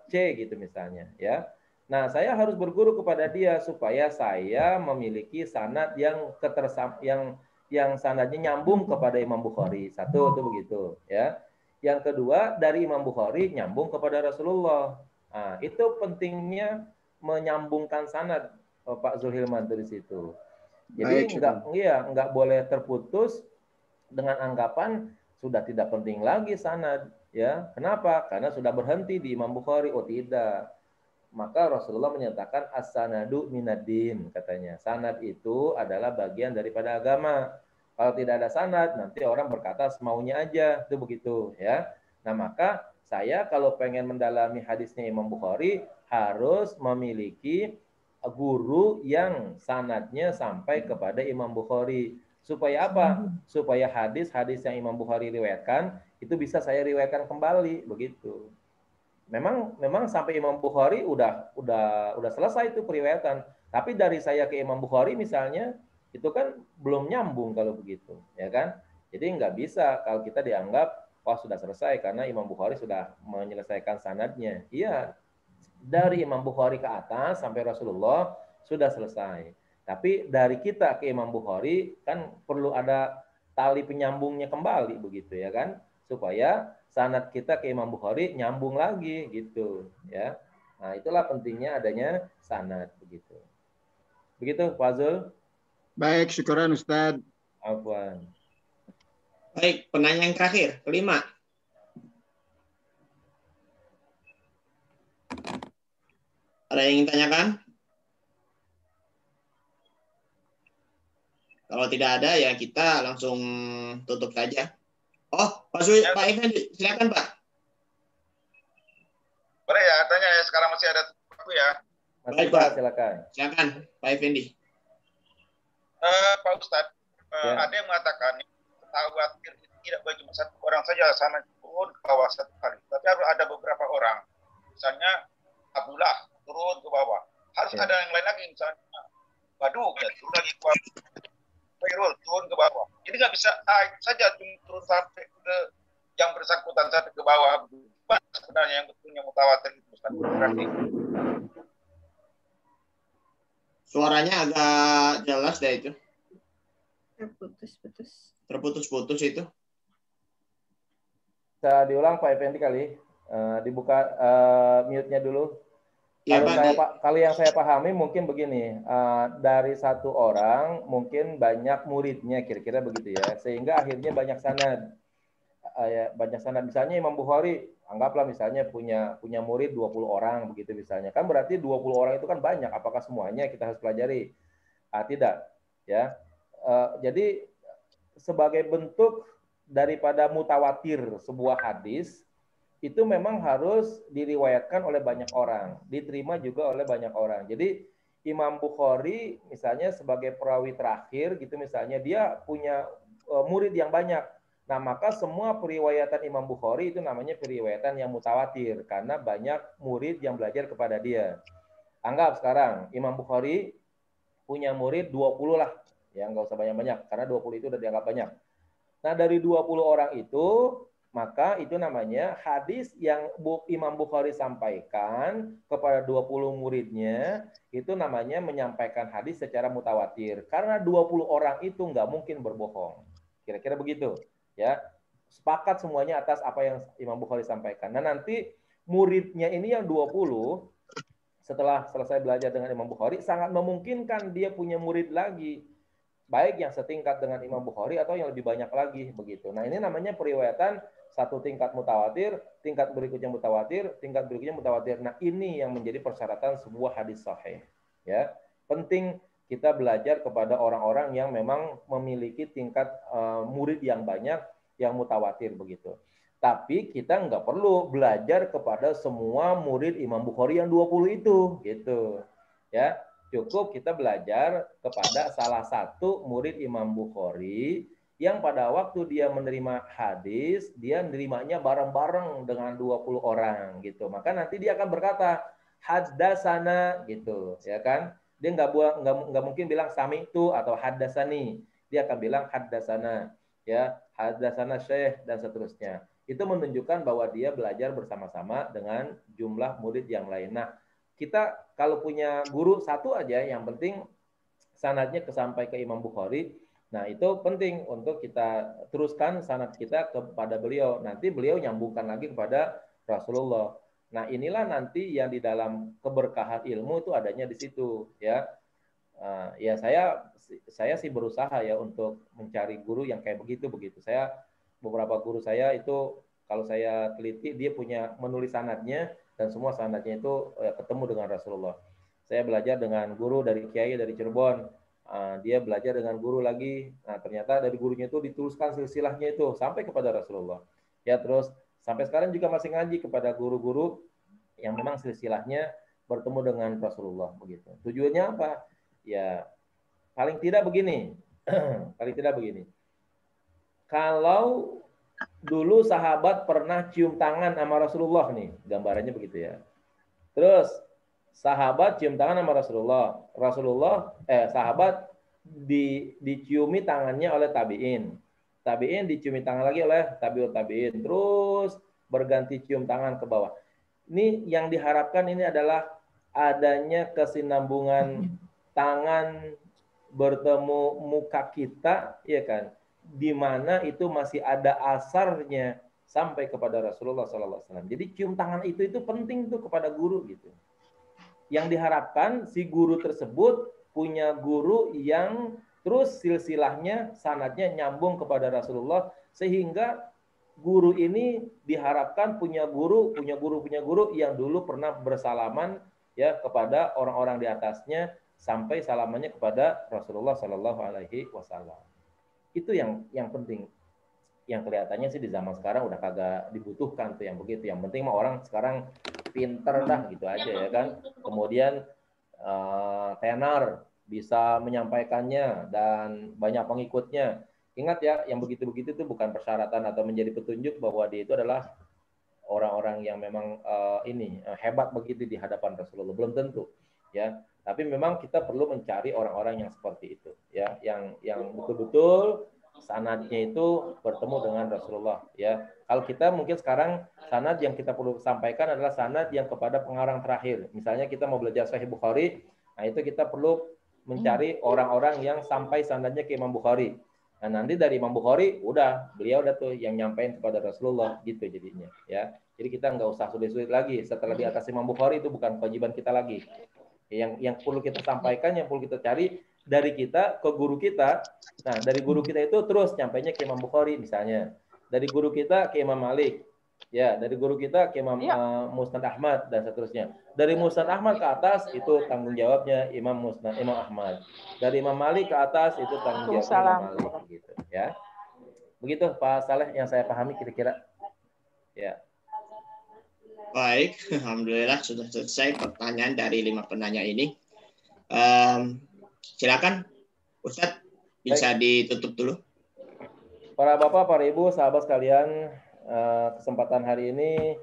C gitu misalnya, ya. Nah, saya harus berguru kepada dia supaya saya memiliki sanad yang yang sanadnya nyambung kepada Imam Bukhari. Satu itu begitu, ya. Yang kedua, dari Imam Bukhari nyambung kepada Rasulullah. Nah, itu pentingnya menyambungkan sanad, Pak Zulhilman di situ. Jadi nggak boleh terputus dengan anggapan sudah tidak penting lagi sanad, ya. Kenapa? Karena sudah berhenti di Imam Bukhari. Oh, tidak. Maka Rasulullah menyatakan as-sanadu minaddin, katanya. Sanad itu adalah bagian daripada agama. Kalau tidak ada sanad, nanti orang berkata semaunya aja, itu begitu, ya. Nah, maka saya kalau pengen mendalami hadisnya Imam Bukhari harus memiliki guru yang sanadnya sampai kepada Imam Bukhari. Supaya apa? Supaya hadis-hadis yang Imam Bukhari riwayatkan itu bisa saya riwayatkan kembali, begitu. Memang sampai Imam Bukhari udah selesai itu periwayatan. Tapi dari saya ke Imam Bukhari misalnya itu kan belum nyambung kalau begitu, ya kan? Jadi nggak bisa kalau kita dianggap sudah selesai karena Imam Bukhari sudah menyelesaikan sanadnya. Iya, dari Imam Bukhari ke atas sampai Rasulullah sudah selesai. Tapi dari kita ke Imam Bukhari kan perlu ada tali penyambungnya kembali begitu, ya kan? Supaya sanad kita ke Imam Bukhari nyambung lagi gitu, ya. Nah, itulah pentingnya adanya sanad begitu. Begitu, Pak Zul. Baik, syukuran Ustaz. Afwan. Baik, penanya yang terakhir, kelima. Ada yang ingin tanyakan? Kalau tidak ada ya kita langsung tutup saja. Oh, Pak Effendi, silakan Pak. Boleh ya, tanya ya, sekarang masih ada waktu ya. Baik Pak, silakan. Silakan, Pak Effendi. Pak Ustadz, ada yang mengatakan khawatir tidak bagi cuma satu orang saja sana turun ke bawah satu kali, tapi harus ada beberapa orang. Misalnya Abdullah turun ke bawah, harus ada yang lain lagi, misalnya Badu ya, turun lagi ke bawah, Khairul turun ke bawah. Jadi nggak bisa saja turun sampai ke yang bersangkutan sampai ke bawah. Sebenarnya yang betulnya mutawatir itu Ustaz. Suaranya agak jelas deh itu. Terputus-putus itu. Bisa diulang Pak Effendi kali. Dibuka mute-nya dulu. Ya, kalau yang saya pahami mungkin begini, dari satu orang mungkin banyak muridnya, kira-kira begitu ya, sehingga akhirnya banyak sanad. Banyak sanad, misalnya Imam Bukhari, anggaplah misalnya punya murid 20 orang begitu misalnya. Kan berarti 20 orang itu kan banyak, apakah semuanya kita harus pelajari? Tidak, ya. Jadi sebagai bentuk daripada mutawatir sebuah hadis, itu memang harus diriwayatkan oleh banyak orang, diterima juga oleh banyak orang. Jadi Imam Bukhari misalnya sebagai perawi terakhir gitu misalnya, dia punya murid yang banyak. Nah, maka semua periwayatan Imam Bukhari itu namanya periwayatan yang mutawatir karena banyak murid yang belajar kepada dia. Anggap sekarang Imam Bukhari punya murid 20 lah, ya nggak usah banyak-banyak karena 20 itu udah dianggap banyak. Nah, dari 20 orang itu maka itu namanya hadis yang Imam Bukhari sampaikan kepada 20 muridnya, itu namanya menyampaikan hadis secara mutawatir. Karena 20 orang itu nggak mungkin berbohong. Kira-kira begitu. Ya, sepakat semuanya atas apa yang Imam Bukhari sampaikan. Nah, nanti muridnya ini yang 20, setelah selesai belajar dengan Imam Bukhari, sangat memungkinkan dia punya murid lagi. Baik yang setingkat dengan Imam Bukhari atau yang lebih banyak lagi begitu. Nah, ini namanya periwayatan satu tingkat mutawatir, tingkat berikutnya mutawatir, tingkat berikutnya mutawatir. Nah, ini yang menjadi persyaratan sebuah hadis sahih. Ya, penting kita belajar kepada orang-orang yang memang memiliki tingkat murid yang banyak, yang mutawatir begitu. Tapi kita nggak perlu belajar kepada semua murid Imam Bukhari yang 20 itu, gitu. Ya, cukup kita belajar kepada salah satu murid Imam Bukhari yang pada waktu dia menerima hadis, dia menerimanya bareng-bareng dengan 20 orang gitu. Maka nanti dia akan berkata haddasana gitu, ya kan? Dia nggak mungkin bilang sami'tu atau haddasani. Dia akan bilang haddasana, ya, haddasana syekh dan seterusnya. itu menunjukkan bahwa dia belajar bersama-sama dengan jumlah murid yang lain. Nah, kita kalau punya guru satu aja, yang penting sanadnya sampai ke Imam Bukhari. Nah, itu penting untuk kita teruskan sanad kita kepada beliau. Nanti beliau nyambungkan lagi kepada Rasulullah. Nah, inilah nanti yang di dalam keberkahan ilmu itu adanya di situ, ya. Ya saya sih berusaha ya untuk mencari guru yang kayak begitu. Beberapa guru saya itu kalau saya teliti dia punya menulis sanadnya dan semua sanadnya itu ketemu dengan Rasulullah. Saya belajar dengan guru dari Kiai dari Cirebon, dia belajar dengan guru lagi. Nah, ternyata dari gurunya itu dituliskan silsilahnya itu sampai kepada Rasulullah. Ya, terus sampai sekarang juga masih ngaji kepada guru-guru yang memang silsilahnya bertemu dengan Rasulullah begitu. Tujuannya apa? Ya, paling tidak begini. Kalau dulu sahabat pernah cium tangan sama Rasulullah nih, gambarannya begitu ya. Terus sahabat cium tangan sama Rasulullah. Sahabat diciumi tangannya oleh tabiin. Tabiin diciumi tangan lagi oleh tabiut tabiin. Terus berganti cium tangan ke bawah. Ini yang diharapkan ini adalah adanya kesinambungan tangan bertemu muka kita, ya kan? Di mana itu masih ada asarnya sampai kepada Rasulullah SAW. Jadi cium tangan itu penting tuh kepada guru gitu. Yang diharapkan si guru tersebut punya guru yang terus silsilahnya, sanadnya nyambung kepada Rasulullah, sehingga guru ini diharapkan punya guru yang dulu pernah bersalaman ya kepada orang-orang di atasnya sampai salamannya kepada Rasulullah SAW. Itu yang penting. Yang kelihatannya sih di zaman sekarang udah kagak dibutuhkan tuh yang begitu. Yang penting mah orang sekarang pinter dah gitu aja ya kan. Kemudian tenar bisa menyampaikannya dan banyak pengikutnya. Ingat ya, yang begitu-begitu itu bukan persyaratan atau menjadi petunjuk bahwa dia itu adalah orang-orang yang memang hebat begitu di hadapan Rasulullah. Belum tentu ya. Tapi memang kita perlu mencari orang-orang yang seperti itu, ya, yang betul-betul sanadnya itu bertemu dengan Rasulullah, ya. Kalau kita mungkin sekarang sanad yang kita perlu sampaikan adalah sanad yang kepada pengarang terakhir. Misalnya kita mau belajar Sahih Bukhari, nah itu kita perlu mencari orang-orang yang sampai sanadnya ke Imam Bukhari. Nah nanti dari Imam Bukhari, beliau udah tuh yang nyampein kepada Rasulullah, gitu jadinya, ya. Jadi kita nggak usah sulit-sulit lagi. Setelah di atas Imam Bukhari itu bukan kewajiban kita lagi. Yang perlu kita sampaikan, yang perlu kita cari dari kita ke guru kita. Nah, dari guru kita itu terus nyampainya ke Imam Bukhari misalnya. Dari guru kita ke Imam Malik. Ya, dari guru kita ke Imam Musnad Ahmad dan seterusnya. Dari Musnad Ahmad ke atas itu tanggung jawabnya Imam Ahmad. Dari Imam Malik ke atas itu tanggung jawabnya Imam Malik gitu, ya. Begitu Pak Saleh yang saya pahami kira-kira. Ya. Baik, alhamdulillah sudah selesai pertanyaan dari 5 penanya ini. Silakan, Ustadz, bisa ditutup dulu. Para bapak, para ibu, sahabat sekalian, kesempatan hari ini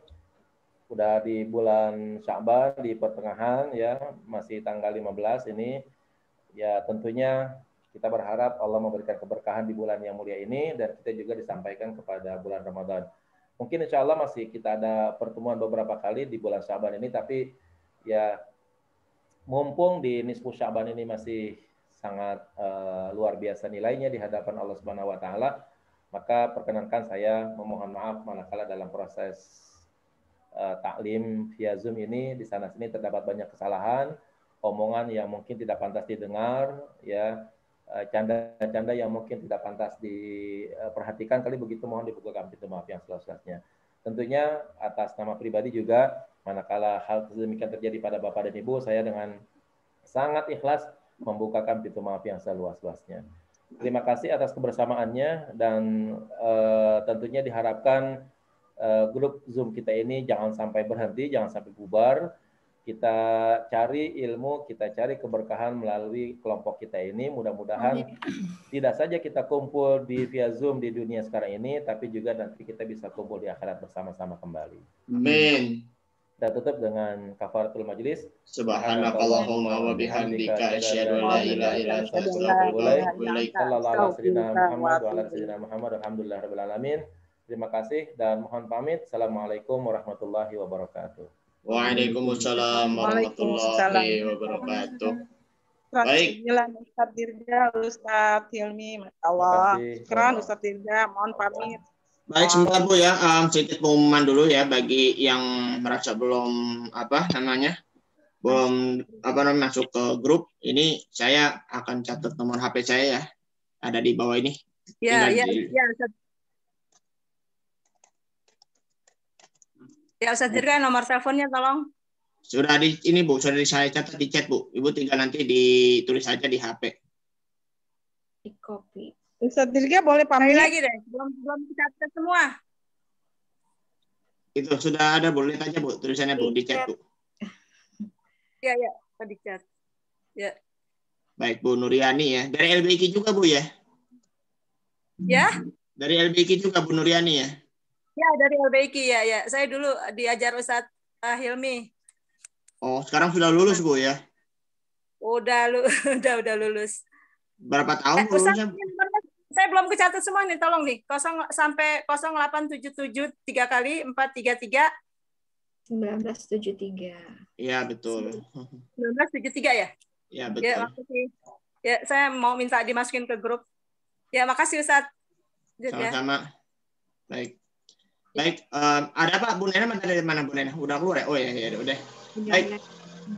udah di bulan Sya'ban, di pertengahan ya, masih tanggal 15 ini. Ya tentunya kita berharap Allah memberikan keberkahan di bulan yang mulia ini dan kita juga disampaikan kepada bulan Ramadan. Mungkin insya Allah masih kita ada pertemuan beberapa kali di bulan Sya'ban ini, tapi ya mumpung di nisfu Sya'ban ini masih sangat luar biasa nilainya di hadapan Allah Subhanahu wa taala, maka perkenankan saya memohon maaf manakala dalam proses taklim via Zoom ini di sana sini terdapat banyak kesalahan, omongan yang mungkin tidak pantas didengar, ya, canda-canda yang mungkin tidak pantas diperhatikan, kali begitu mohon dibukakan pintu maaf yang seluas-luasnya. Tentunya atas nama pribadi juga, manakala hal demikian terjadi pada Bapak dan Ibu, saya dengan sangat ikhlas membukakan pintu maaf yang seluas-luasnya. Terima kasih atas kebersamaannya dan tentunya diharapkan grup Zoom kita ini jangan sampai berhenti, jangan sampai bubar. Kita cari ilmu, kita cari keberkahan melalui kelompok kita ini. Mudah-mudahan tidak saja kita kumpul di via Zoom di dunia sekarang ini, tapi juga nanti kita bisa kumpul di akhirat bersama-sama kembali. Amin. Kita tutup dengan kafaratul majlis. Subhanakallahumma wa bihamdika asyhadu an la ilaha illa anta astaghfiruka wa atubu ilaik. Sallallahu alaihi wasallam Muhammad wa ala sayyidina Muhammad. Alhamdulillahirabbil alamin. Terima kasih dan mohon pamit. Assalamualaikum warahmatullahi wabarakatuh. Waalaikumsalam warahmatullahi wabarakatuh. Baik. Ustaz Dirga, Ustaz Hilmi, Masya Allah. Keren Ustaz Dirga, mohon pamit. Baik, sebentar Bu ya, sedikit pengumuman dulu ya bagi yang merasa belum masuk ke grup. Ini saya akan catat nomor HP saya ya, ada di bawah ini. Ya. Ya Ustaz Dirga, nomor teleponnya tolong. Sudah di ini Bu, sudah saya catat di chat Bu. Ibu tinggal nanti ditulis saja di HP. Di copy. Ustaz Dirga boleh pamit lagi deh, belum dicatat semua. Itu sudah ada, boleh lihat aja Bu, tulisannya Bu di chat Bu. Ya, di chat. Ya. Baik Bu Nuriani ya, dari LBK juga Bu ya? Ya? Dari LBK juga Bu Nuriani ya? Ya, dari LBK ya. Saya dulu diajar Ustaz Hilmi. Oh, sekarang sudah lulus Bu ya? Udah lulus. Berapa tahun Ustaz, lulusnya? saya belum kecatat semua nih, tolong nih. 0 sampai 0877 3 kali 433 1973. Iya, betul. 1973 ya? Iya, betul. Ya, makasih. Ya, saya mau minta dimasukin ke grup. Ya, makasih Ustaz. Sama-sama. Baik. Baik, ada apa Bu Nena? Dari mana Bu Nena? Udah keluar ya? Oh ya, udah. Baik.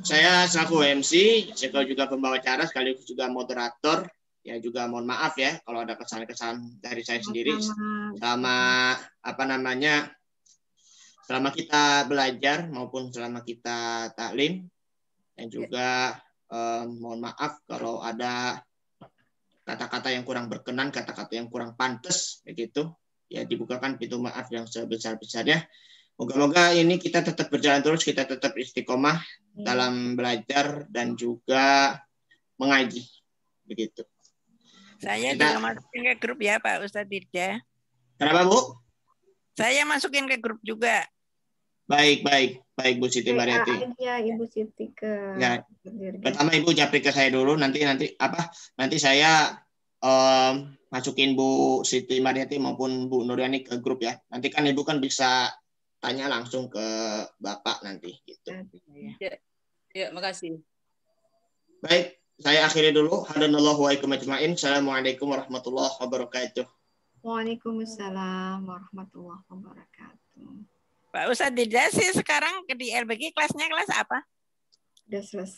Saya selaku MC, saya juga pembawa acara sekaligus juga moderator. Ya juga mohon maaf ya kalau ada kesalahan-kesalahan dari saya sendiri selama selama kita belajar maupun selama kita taklim, dan juga mohon maaf kalau ada kata-kata yang kurang berkenan, kata-kata yang kurang pantas begitu. Ya dibukakan pintu maaf yang sebesar-besarnya. Moga-moga ini kita tetap berjalan terus, kita tetap istiqomah dalam belajar dan juga mengaji begitu. Saya juga masukin ke grup ya Pak Ustadz Dirga. Kenapa Bu? Saya masukin ke grup juga. Baik Bu Siti Mariati. Ya Ibu Siti ke. Ya. Pertama Ibu japri ke saya dulu, nanti saya masukin Bu Siti Mariati maupun Bu Nuriani ke grup ya. Nanti kan Ibu kan bisa tanya langsung ke Bapak nanti gitu. Ya, makasih. Baik. Saya akhiri dulu. Hadanallahu wa iyyakum ajma'in. Assalamualaikum warahmatullahi wabarakatuh. Waalaikumsalam warahmatullahi wabarakatuh. Pak Ustadz Dirga sih sekarang di LBG kelasnya kelas apa? Udah selesai.